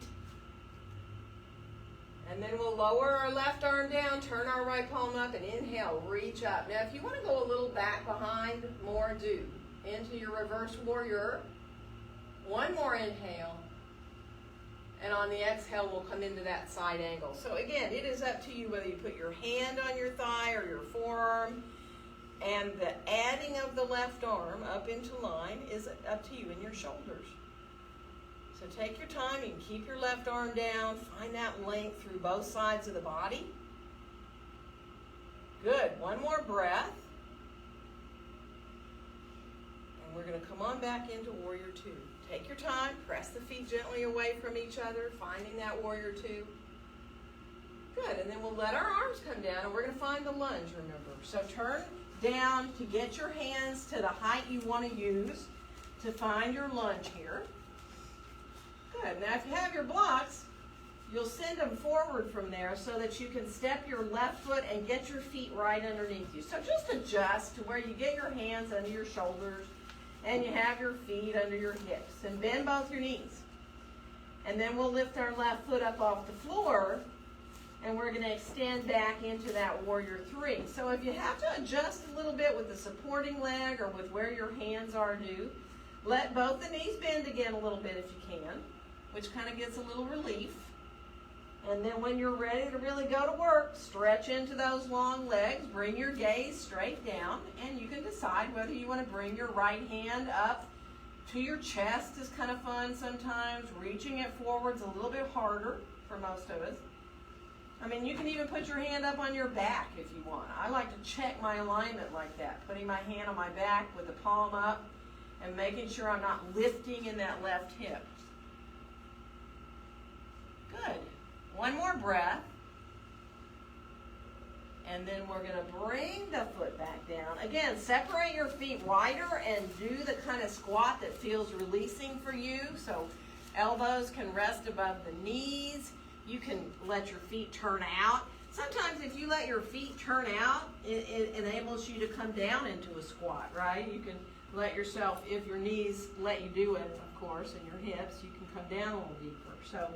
And then we'll lower our left arm down, turn our right palm up, and inhale, reach up. Now, if you want to go a little back behind, more do. Into your reverse warrior. One more inhale. And on the exhale, we'll come into that side angle. So again, it is up to you whether you put your hand on your thigh or your forearm. And the adding of the left arm up into line is up to you and your shoulders. So take your time. You can keep your left arm down. Find that length through both sides of the body. Good. One more breath. And we're going to come on back into warrior two. Take your time. Press the feet gently away from each other, finding that warrior two. Good. And then we'll let our arms come down, and we're going to find the lunge, remember. So turn down to get your hands to the height you want to use to find your lunge here. Good. Now if you have your blocks, you'll send them forward from there so that you can step your left foot and get your feet right underneath you. So just adjust to where you get your hands under your shoulders and you have your feet under your hips. And bend both your knees. And then we'll lift our left foot up off the floor, and we're going to extend back into that warrior three. So if you have to adjust a little bit with the supporting leg or with where your hands are due, let both the knees bend again a little bit if you can, which kind of gets a little relief. And then when you're ready to really go to work, stretch into those long legs, bring your gaze straight down, and you can decide whether you want to bring your right hand up to your chest is kind of fun sometimes. Reaching it forward's a little bit harder for most of us. I mean, you can even put your hand up on your back if you want. I like to check my alignment like that, putting my hand on my back with the palm up and making sure I'm not lifting in that left hip. Good. One more breath. And then we're going to bring the foot back down. Again, separate your feet wider and do the kind of squat that feels releasing for you. So elbows can rest above the knees. You can let your feet turn out. Sometimes if you let your feet turn out, it enables you to come down into a squat, right? You can let yourself, if your knees let you do it, of course, and your hips, you can come down a little deeper. So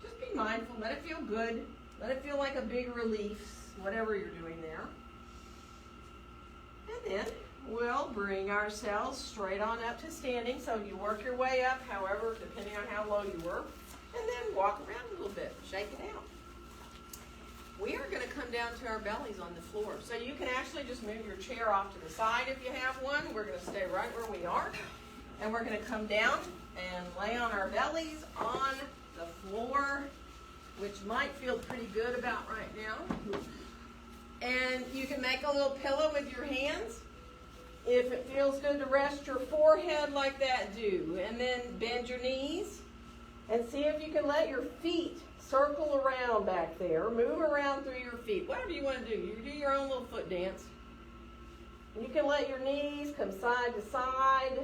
just be mindful. Let it feel good. Let it feel like a big relief, whatever you're doing there. And then we'll bring ourselves straight on up to standing. So you work your way up, however, depending on how low you were. And then walk around a little bit, shake it out. We are going to come down to our bellies on the floor. So you can actually just move your chair off to the side if you have one. We're going to stay right where we are. And we're going to come down and lay on our bellies on the floor, which might feel pretty good about right now. And you can make a little pillow with your hands. If it feels good to rest your forehead like that, do. And then bend your knees. And see if you can let your feet circle around back there. Move around through your feet. Whatever you want to do. You do your own little foot dance. You can let your knees come side to side.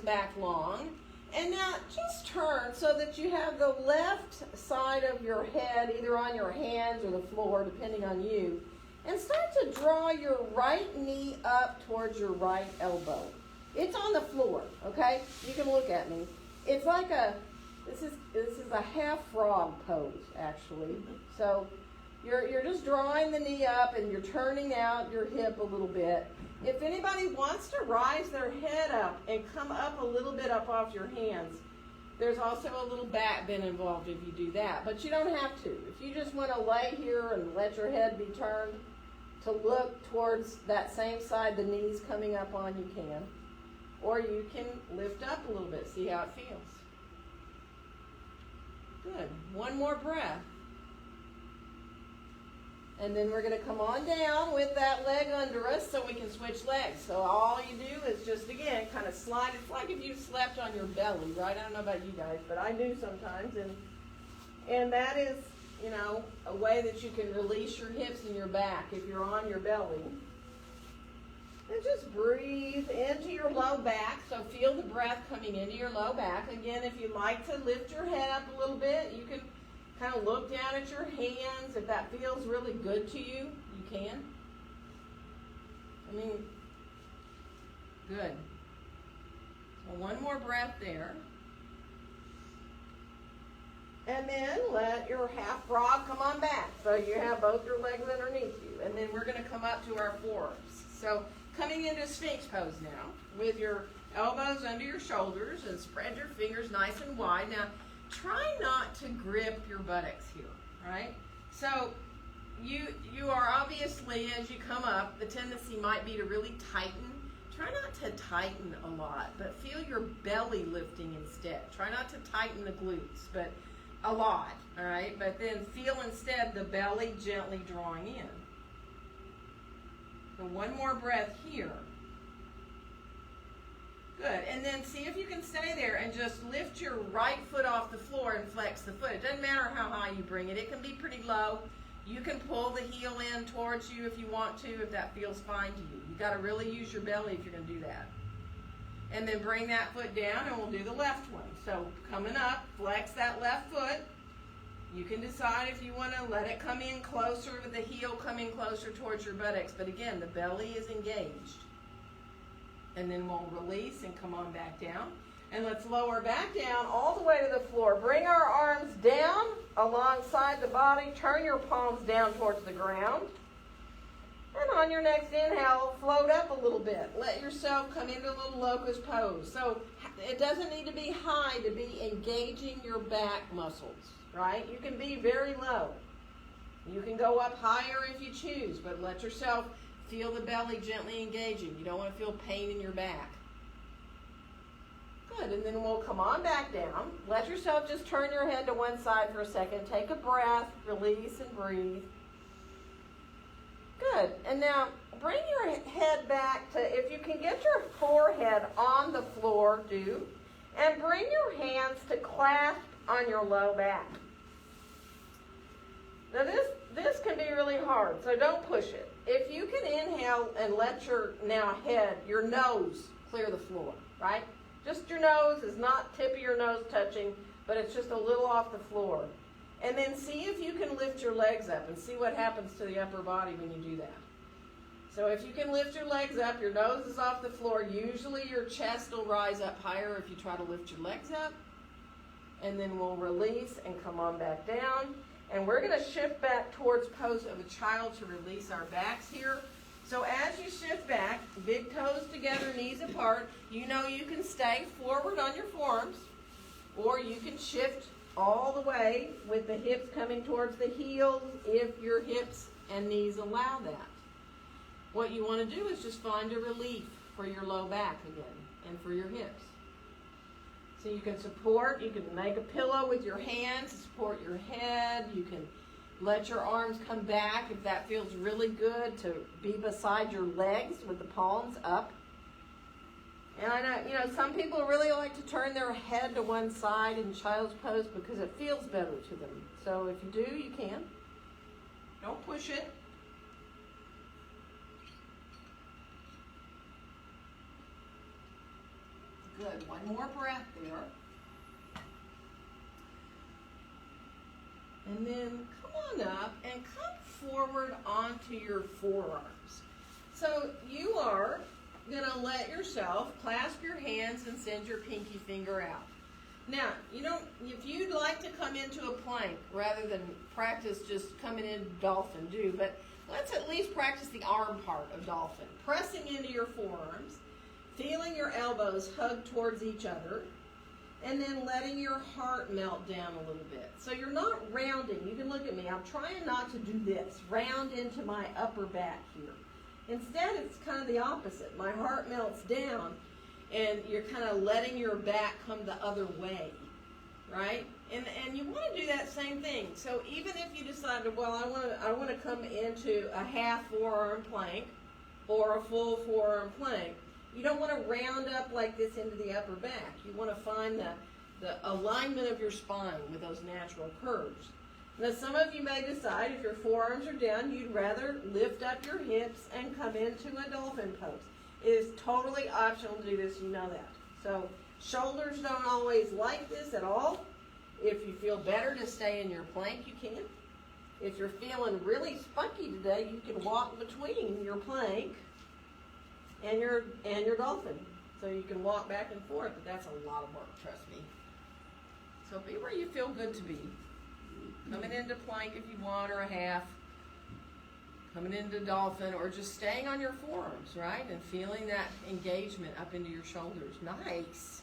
back long. And now just turn so that you have the left side of your head either on your hands or the floor, depending on you. And start to draw your right knee up towards your right elbow. It's on the floor, okay? You can look at me. It's like this is a half frog pose, actually. So you're just drawing the knee up and you're turning out your hip a little bit. If anybody wants to rise their head up and come up a little bit up off your hands, there's also a little back bend involved if you do that. But you don't have to. If you just want to lay here and let your head be turned to look towards that same side the knees coming up on, you can. Or you can lift up a little bit, see how it feels. Good. One more breath. And then we're going to come on down with that leg under us so we can switch legs. So all you do is just, again, kind of slide. It's like if you slept on your belly, right? I don't know about you guys, but I do sometimes. And that is, you know, a way that you can release your hips and your back if you're on your belly. And just breathe into your low back. So feel the breath coming into your low back. Again, if you like to lift your head up a little bit, you can kind of look down at your hands. If that feels really good to you, you can. I mean, good. So one more breath there. And then let your half frog come on back. So you have both your legs underneath you. And then we're going to come up to our forearms. So coming into Sphinx pose now with your elbows under your shoulders and spread your fingers nice and wide. Now, try not to grip your buttocks here, right? So you are obviously, as you come up, the tendency might be to really tighten. Try not to tighten a lot, but feel your belly lifting instead. Try not to tighten the glutes, but a lot, all right? But then feel instead the belly gently drawing in. So one more breath here. Good. And then see if you can stay there and just lift your right foot off the floor and flex the foot. It doesn't matter how high you bring it. It can be pretty low. You can pull the heel in towards you if you want to, if that feels fine to you. You've got to really use your belly if you're going to do that. And then bring that foot down and we'll do the left one. So coming up, flex that left foot. You can decide if you want to let it come in closer with the heel coming closer towards your buttocks. But again, the belly is engaged. And then we'll release and come on back down. And let's lower back down all the way to the floor. Bring our arms down alongside the body. Turn your palms down towards the ground. And on your next inhale, float up a little bit. Let yourself come into a little locust pose. So it doesn't need to be high to be engaging your back muscles, right? You can be very low. You can go up higher if you choose, but let yourself feel the belly gently engaging. You don't want to feel pain in your back. Good, and then we'll come on back down. Let yourself just turn your head to one side for a second. Take a breath, release, and breathe. Good, and now bring your head back to, if you can get your forehead on the floor, do. And bring your hands to clasp on your low back. Now this can be really hard, so don't push it. If you can inhale and let your nose clear the floor, right? Just your nose is not tip of your nose touching, but it's just a little off the floor. And then see if you can lift your legs up and see what happens to the upper body when you do that. So if you can lift your legs up, your nose is off the floor. Usually your chest will rise up higher if you try to lift your legs up. And then we'll release and come on back down. And we're going to shift back towards pose of a child to release our backs here. So as you shift back, big toes together, knees apart, you know you can stay forward on your forearms, or you can shift all the way with the hips coming towards the heels if your hips and knees allow that. What you want to do is just find a relief for your low back again and for your hips. So you can support, you can make a pillow with your hands to support your head. You can let your arms come back if that feels really good, to be beside your legs with the palms up. And I know, some people really like to turn their head to one side in child's pose because it feels better to them. So if you do, you can. Don't push it. Good. Good. One more breath there. And then come on up and come forward onto your forearms. So you are going to let yourself clasp your hands and send your pinky finger out. Now, if you'd like to come into a plank rather than practice just coming into dolphin, do, but let's at least practice the arm part of dolphin. Pressing into your forearms, feeling your elbows hug towards each other, and then letting your heart melt down a little bit. So you're not rounding. You can look at me. I'm trying not to do this, round into my upper back here. Instead, it's kind of the opposite. My heart melts down, and you're kind of letting your back come the other way, right? And you want to do that same thing. So even if you decided, well, I want to come into a half forearm plank or a full forearm plank, you don't want to round up like this into the upper back. You want to find the alignment of your spine with those natural curves. Now, some of you may decide if your forearms are down, you'd rather lift up your hips and come into a dolphin pose. It is totally optional to do this, you know that. So shoulders don't always like this at all. If you feel better to stay in your plank, you can. If you're feeling really spunky today, you can walk between your plank and your dolphin. So you can walk back and forth, but that's a lot of work, trust me. So be where you feel good to be. Coming into plank if you want, or a half. Coming into dolphin, or just staying on your forearms, right? And feeling that engagement up into your shoulders. Nice.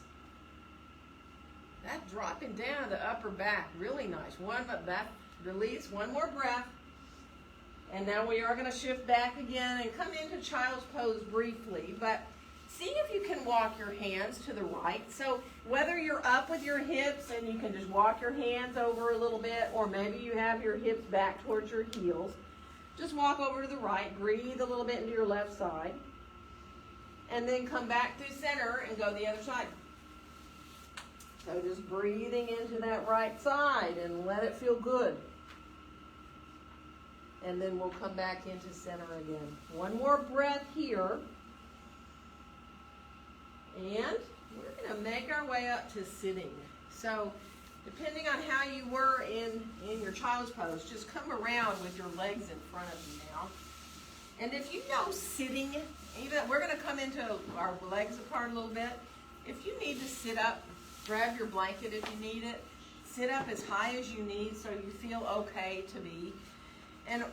That dropping down the upper back, really nice. Release, one more breath. And now we are going to shift back again and come into child's pose briefly. But see if you can walk your hands to the right. So whether you're up with your hips and you can just walk your hands over a little bit, or maybe you have your hips back towards your heels, just walk over to the right, breathe a little bit into your left side, and then come back through center and go the other side. So just breathing into that right side and let it feel good. And then we'll come back into center again. One more breath here. And we're going to make our way up to sitting. So depending on how you were in your child's pose, just come around with your legs in front of you now. And if you know sitting, we're going to come into our legs apart a little bit. If you need to sit up, grab your blanket if you need it. Sit up as high as you need so you feel okay to be. And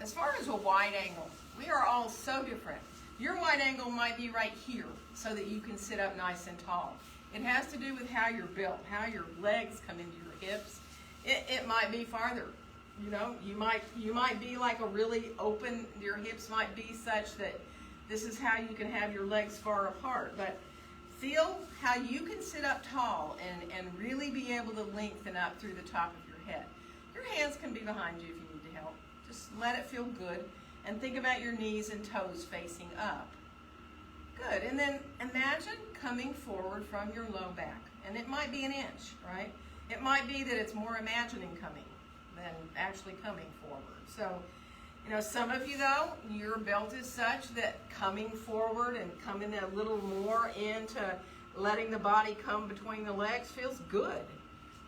as far as a wide angle, we are all so different. Your wide angle might be right here so that you can sit up nice and tall. It has to do with how you're built, how your legs come into your hips. It might be farther. You might be like a really open, your hips might be such that this is how you can have your legs far apart. But feel how you can sit up tall and really be able to lengthen up through the top of your head. Your hands can be behind you if you need to help. Just let it feel good. And think about your knees and toes facing up. Good. And then imagine coming forward from your low back. And it might be an inch, right? It might be that it's more imagining coming than actually coming forward. So, some of you, though, your belt is such that coming forward and coming a little more into letting the body come between the legs feels good.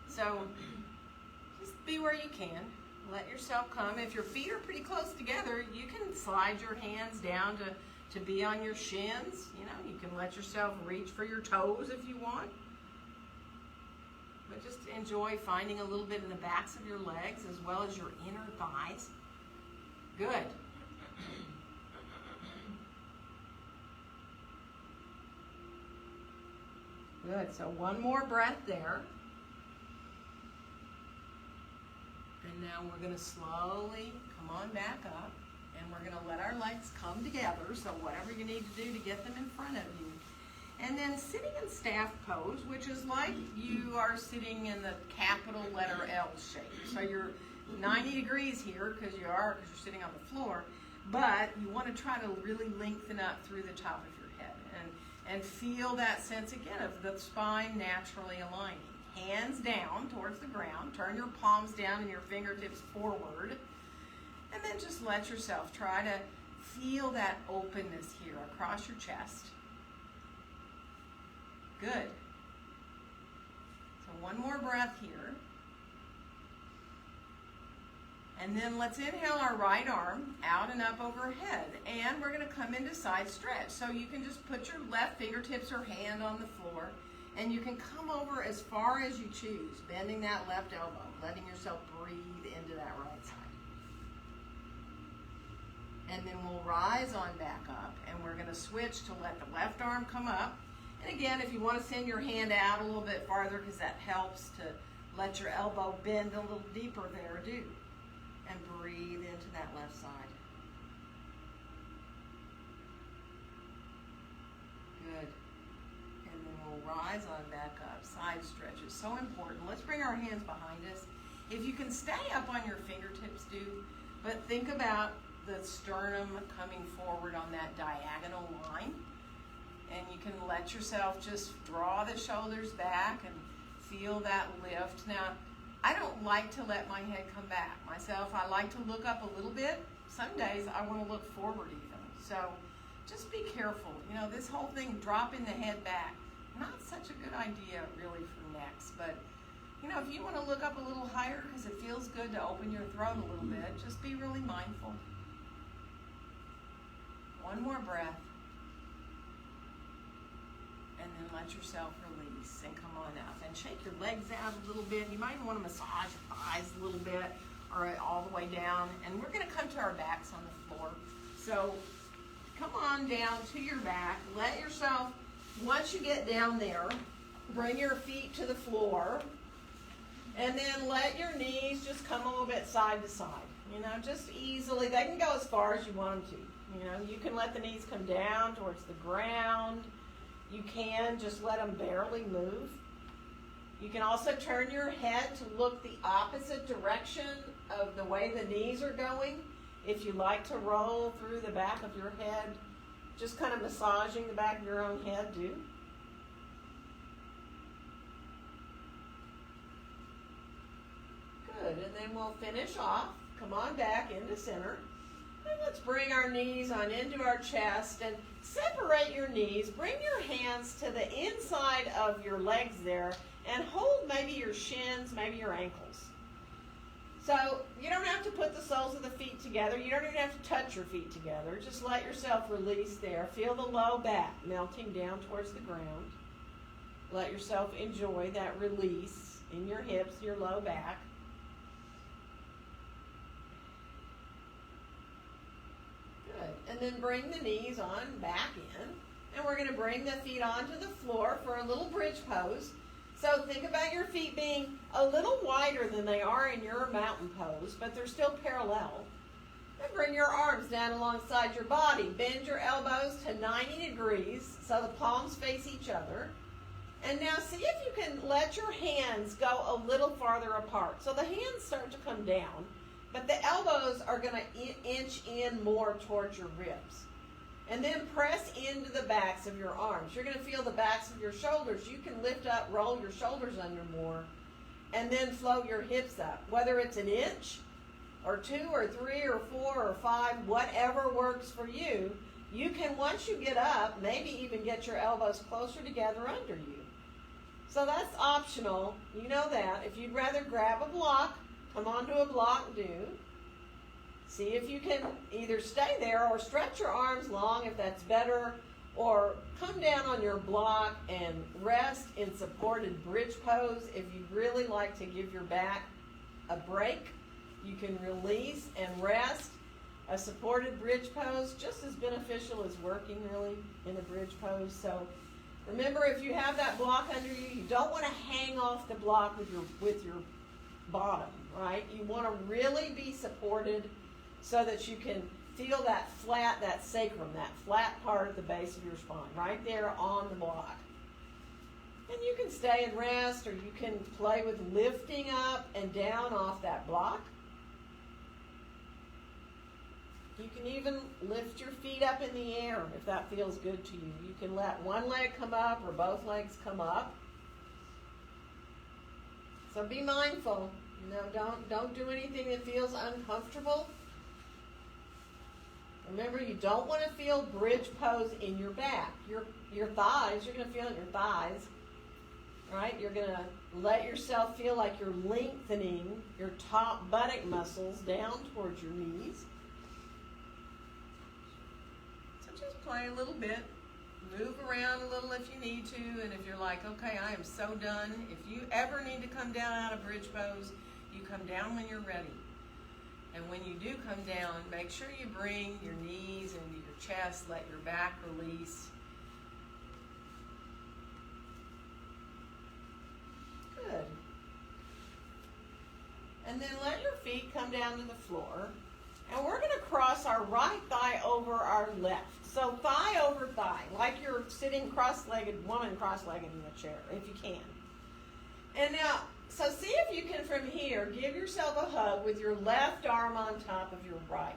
So just be where you can. Let yourself come. If your feet are pretty close together, you can slide your hands down to be on your shins. You can let yourself reach for your toes if you want. But just enjoy finding a little bit in the backs of your legs as well as your inner thighs. Good. Good. So one more breath there. And now we're going to slowly come on back up, and we're going to let our legs come together, so whatever you need to do to get them in front of you. And then sitting in staff pose, which is like you are sitting in the capital letter L shape. So you're 90 degrees here because you're sitting on the floor, but you want to try to really lengthen up through the top of your head and feel that sense again of the spine naturally aligning. Hands down towards the ground. Turn your palms down and your fingertips forward. And then just let yourself try to feel that openness here across your chest. Good. So one more breath here. And then let's inhale our right arm out and up overhead. And we're going to come into side stretch. So you can just put your left fingertips or hand on the floor. And you can come over as far as you choose, bending that left elbow, letting yourself breathe into that right side. And then we'll rise on back up. And we're going to switch to let the left arm come up. And again, if you want to send your hand out a little bit farther, because that helps to let your elbow bend a little deeper there, do. And breathe into that left side. Good. And then we'll rise on back up. Side stretch is so important. Let's bring our hands behind us. If you can stay up on your fingertips, do. But think about the sternum coming forward on that diagonal line. And you can let yourself just draw the shoulders back and feel that lift. Now, I don't like to let my head come back. Myself, I like to look up a little bit. Some days I want to look forward even. So just be careful. You know, this whole thing, dropping the head back, not such a good idea really for necks. But, you know, if you want to look up a little higher because it feels good to open your throat a little bit, just be really mindful. One more breath. And then let yourself release and come on up. And shake your legs out a little bit. You might want to massage your thighs a little bit or all the way down. And we're going to come to our backs on the floor. So come on down to your back. Let yourself, once you get down there, bring your feet to the floor. And then let your knees just come a little bit side to side. You know, just easily. They can go as far as you want them to. You know, you can let the knees come down towards the ground. You can just let them barely move. You can also turn your head to look the opposite direction of the way the knees are going. If you like to roll through the back of your head, just kind of massaging the back of your own head, do. Good, and then we'll finish off. Come on back into center. And let's bring our knees on into our chest and separate your knees. Bring your hands to the inside of your legs there and hold maybe your shins, maybe your ankles. So you don't have to put the soles of the feet together. You don't even have to touch your feet together. Just let yourself release there. Feel the low back melting down towards the ground. Let yourself enjoy that release in your hips, your low back. And then bring the knees on back in. And we're going to bring the feet onto the floor for a little bridge pose. So think about your feet being a little wider than they are in your mountain pose, but they're still parallel. And bring your arms down alongside your body. Bend your elbows to 90 degrees so the palms face each other. And now see if you can let your hands go a little farther apart. So the hands start to come down. But the elbows are going to inch in more towards your ribs. And then press into the backs of your arms. You're going to feel the backs of your shoulders. You can lift up, roll your shoulders under more, and then float your hips up. Whether it's an inch, or 2, or 3, or 4, or 5, whatever works for you, you can, once you get up, maybe even get your elbows closer together under you. So that's optional. You know that. If you'd rather grab a block, come onto a block, do. See if you can either stay there or stretch your arms long if that's better, or come down on your block and rest in supported bridge pose. If you really like to give your back a break, you can release and rest. A supported bridge pose, just as beneficial as working really in a bridge pose. So remember, if you have that block under you, you don't want to hang off the block with your bottom, right? You want to really be supported so that you can feel that flat, that sacrum, that flat part of the base of your spine, right there on the block. And you can stay and rest, or you can play with lifting up and down off that block. You can even lift your feet up in the air if that feels good to you. You can let one leg come up or both legs come up. So be mindful. You know, don't do anything that feels uncomfortable. Remember, you don't want to feel bridge pose in your back. Your your thighs. You're going to feel it in your thighs, right? You're going to let yourself feel like you're lengthening your top buttock muscles down towards your knees. So just play a little bit. Move around a little if you need to, and if you're like, okay, I am so done. If you ever need to come down out of bridge pose, you come down when you're ready. And when you do come down, make sure you bring your knees into your chest, let your back release. Good. And then let your feet come down to the floor. And we're going to cross our right thigh over our left. So thigh over thigh, like you're sitting cross-legged, woman cross-legged in the chair, if you can. And now, so see if you can from here, give yourself a hug with your left arm on top of your right.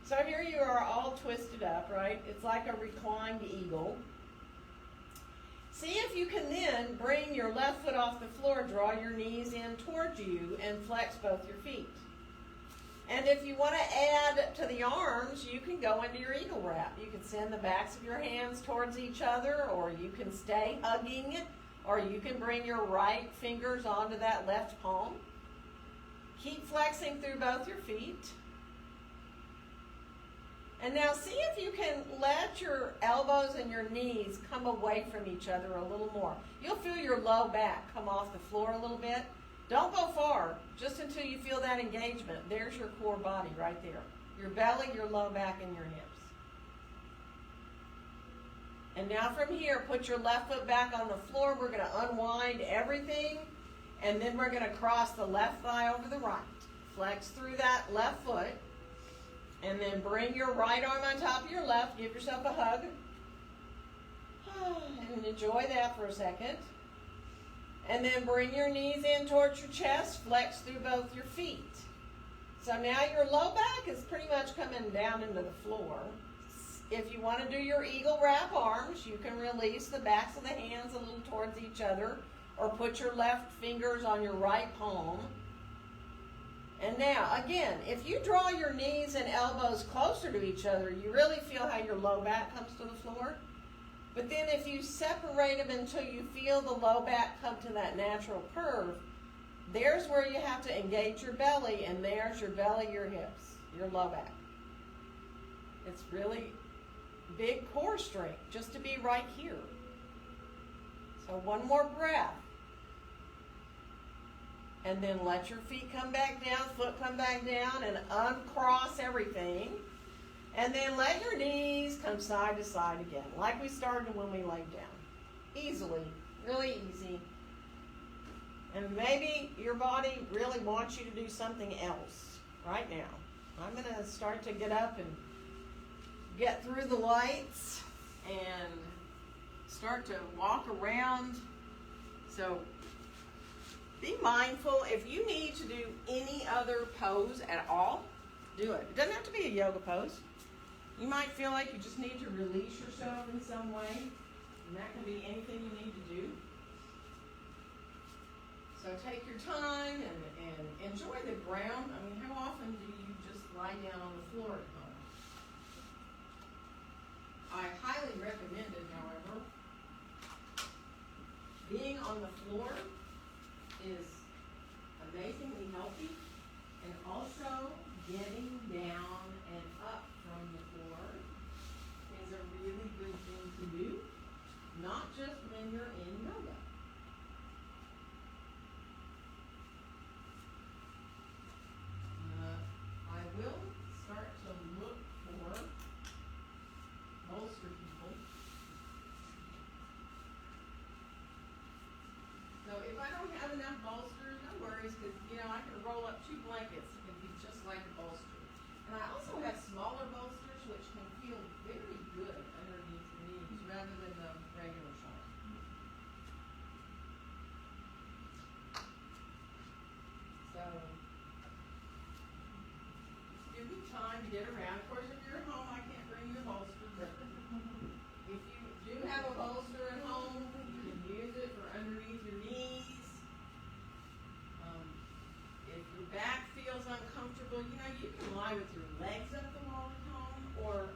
So here you are all twisted up, right? It's like a reclined eagle. See if you can then bring your left foot off the floor, draw your knees in towards you, and flex both your feet. And if you want to add to the arms, you can go into your eagle wrap. You can send the backs of your hands towards each other, or you can stay hugging, or you can bring your right fingers onto that left palm. Keep flexing through both your feet. And now see if you can let your elbows and your knees come away from each other a little more. You'll feel your low back come off the floor a little bit. Don't go far, just until you feel that engagement. There's your core body right there. Your belly, your low back, and your hips. And now from here, put your left foot back on the floor. We're going to unwind everything, and then we're going to cross the left thigh over the right. Flex through that left foot, and then bring your right arm on top of your left. Give yourself a hug. And enjoy that for a second. And then bring your knees in towards your chest, flex through both your feet. So now your low back is pretty much coming down into the floor. If you want to do your eagle wrap arms, you can release the backs of the hands a little towards each other, or put your left fingers on your right palm. And now, again, if you draw your knees and elbows closer to each other, you really feel how your low back comes to the floor. But then if you separate them until you feel the low back come to that natural curve, there's where you have to engage your belly, and there's your belly, your hips, your low back. It's really big core strength just to be right here. So one more breath. And then let your feet come back down, foot come back down, and uncross everything. And then let your knees come side to side again, like we started when we laid down. Easily, really easy. And maybe your body really wants you to do something else right now. I'm going to start to get up and get through the lights and start to walk around. So be mindful. If you need to do any other pose at all, do it. It doesn't have to be a yoga pose. You might feel like you just need to release yourself in some way, and that can be anything you need to do. So take your time and enjoy the ground. I mean, how often do you just lie down on the floor at home? I highly recommend it, however. Being on the floor is amazingly healthy, and also getting down and up from the floor is a really good thing to do, not just when you're in yoga. I will start to look for bolster people. So if I don't have enough bolsters, no worries, because I can roll up 2 blankets. It can be just like a bolster. And I also have smaller bolsters, which can feel very good underneath the knees rather than the regular shawl. So give me time to get around. Of course, if you're at home, I can't bring you a bolster, but if you do have a bolster at home, you can use it for underneath your knees. If your back feels uncomfortable, you can lie with your legs up the wall at home, or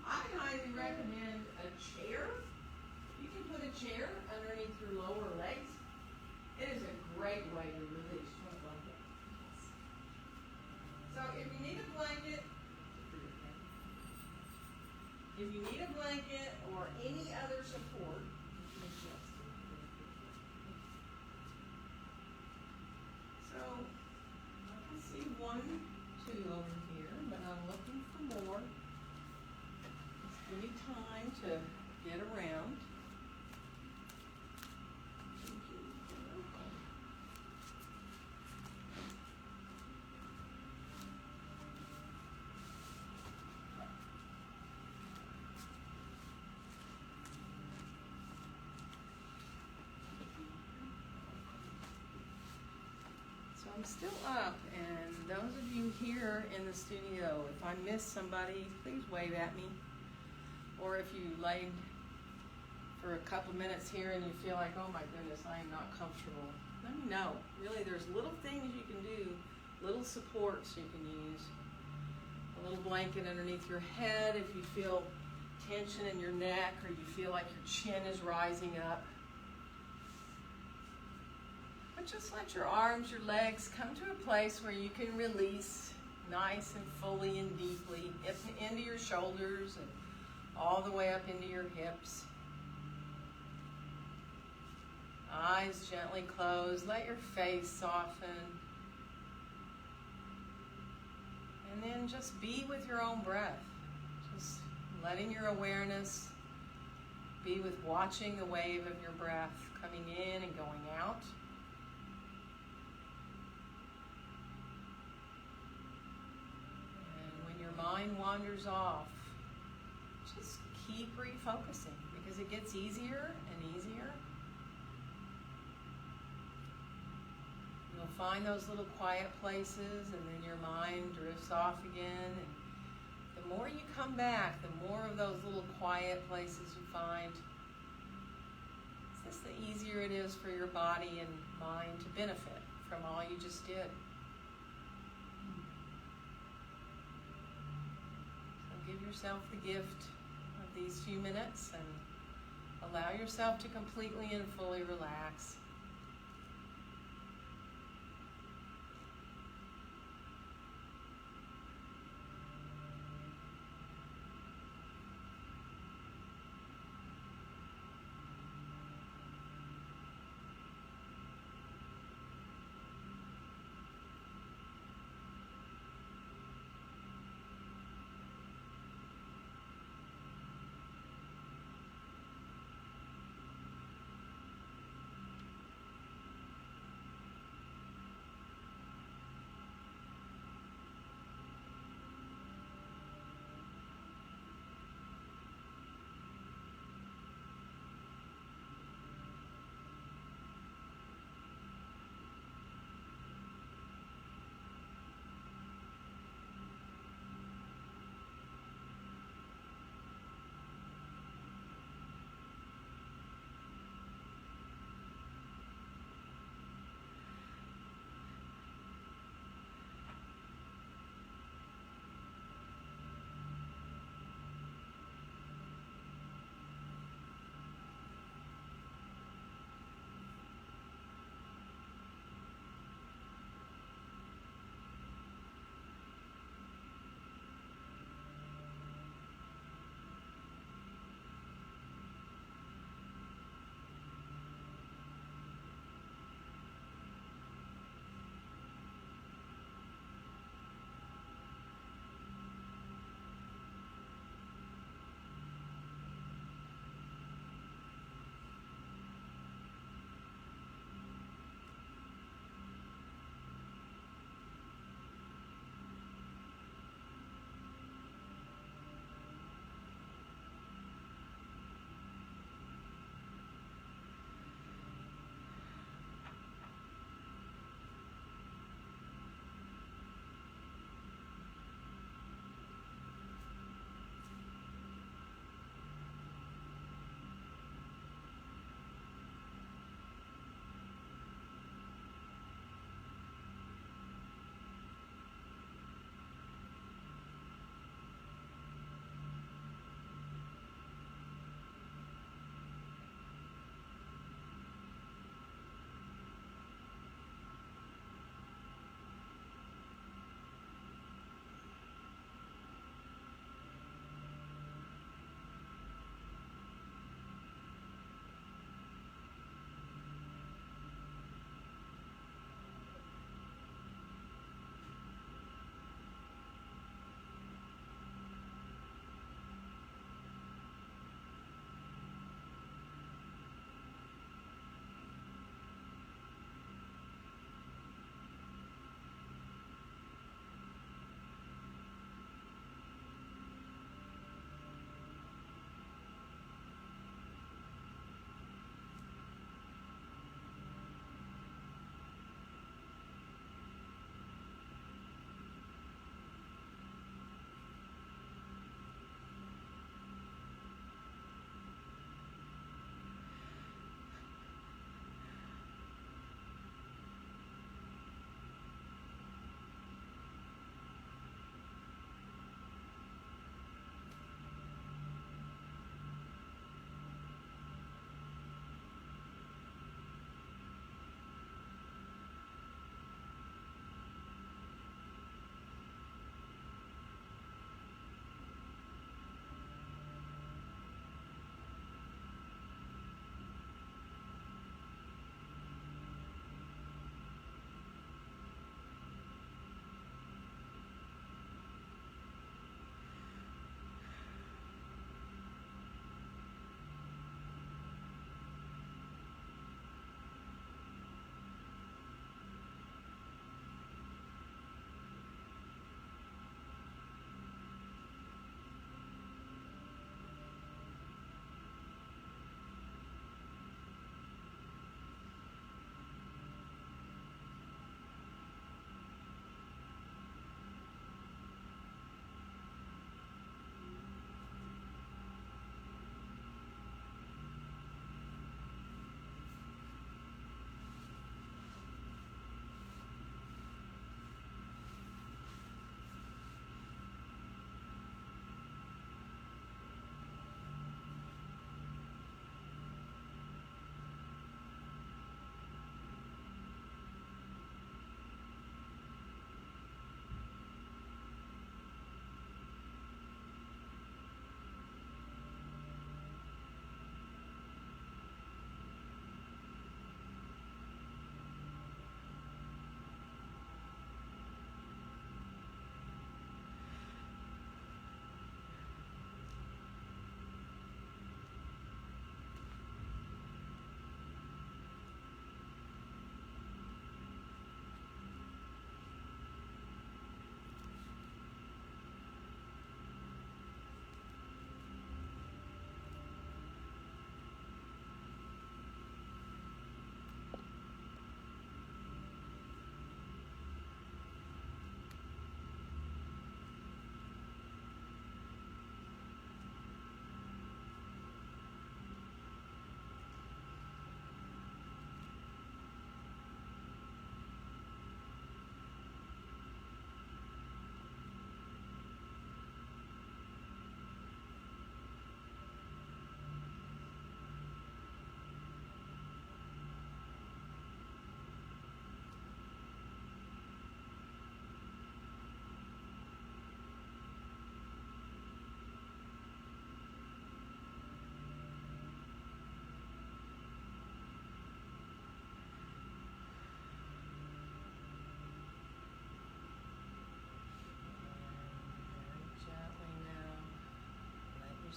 I highly recommend a chair You can put a chair underneath your lower legs. It is a great way to release your blanket. So if you need a blanket, or any other support, so I can see 1, 2 over here, but I'm looking for more. Just give me time to get around. So I'm still up, and those of you here in the studio, if I miss somebody, please wave at me. Or if you laid for a couple minutes here and you feel like, oh my goodness, I am not comfortable, let me know. Really, there's little things you can do, little supports you can use. A little blanket underneath your head if you feel tension in your neck or you feel like your chin is rising up. But just let your arms, your legs come to a place where you can release nice and fully and deeply into your shoulders and all the way up into your hips. Eyes gently closed. Let your face soften. And then just be with your own breath. Just letting your awareness be with watching the wave of your breath coming in and going out. And when your mind wanders off, just keep refocusing because it gets easier and easier. You'll find those little quiet places and then your mind drifts off again. And the more you come back, the more of those little quiet places you find, it's just the easier it is for your body and mind to benefit from all you just did. So give yourself the gift of these few minutes and allow yourself to completely and fully relax.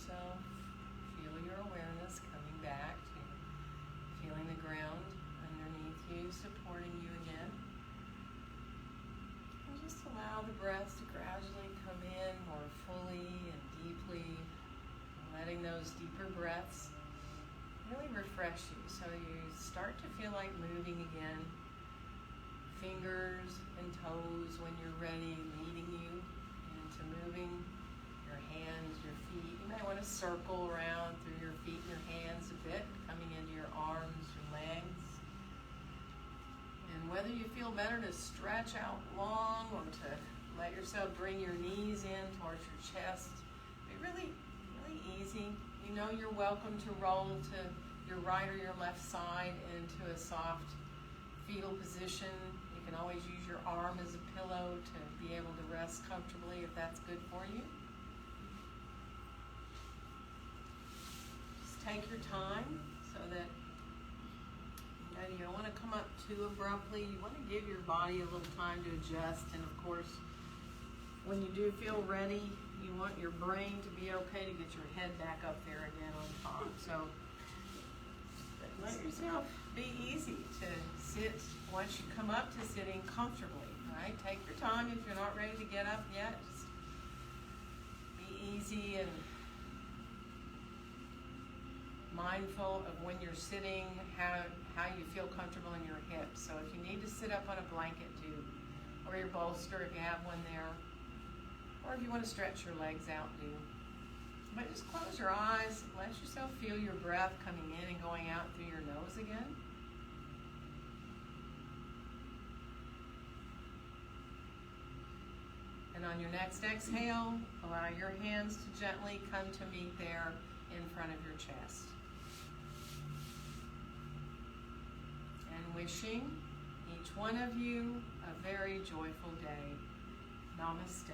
yourself. Feel your awareness coming back to feeling the ground underneath you, supporting you again. And just allow the breath to gradually come in more fully and deeply, letting those deeper breaths really refresh you so you start to feel like moving again. Fingers and toes, when you're ready, leading you into moving your hands, your feet. You might want to circle around through your feet and your hands a bit, coming into your arms, your legs. And whether you feel better to stretch out long or to let yourself bring your knees in towards your chest, be really, really easy. You know you're welcome to roll to your right or your left side into a soft fetal position. You can always use your arm as a pillow to be able to rest comfortably if that's good for you. Just take your time so that you don't want to come up too abruptly. You want to give your body a little time to adjust, and of course, when you do feel ready, you want your brain to be okay to get your head back up there again on top. So let yourself be easy to sit once you come up to sitting comfortably, right? Take your time if you're not ready to get up yet. Just be easy and mindful of when you're sitting, how you feel comfortable in your hips. So if you need to sit up on a blanket, do, or your bolster if you have one there, or if you want to stretch your legs out, do. But just close your eyes, let yourself feel your breath coming in and going out through your nose again. And on your next exhale, allow your hands to gently come to meet there in front of your chest. And wishing each one of you a very joyful day. Namaste.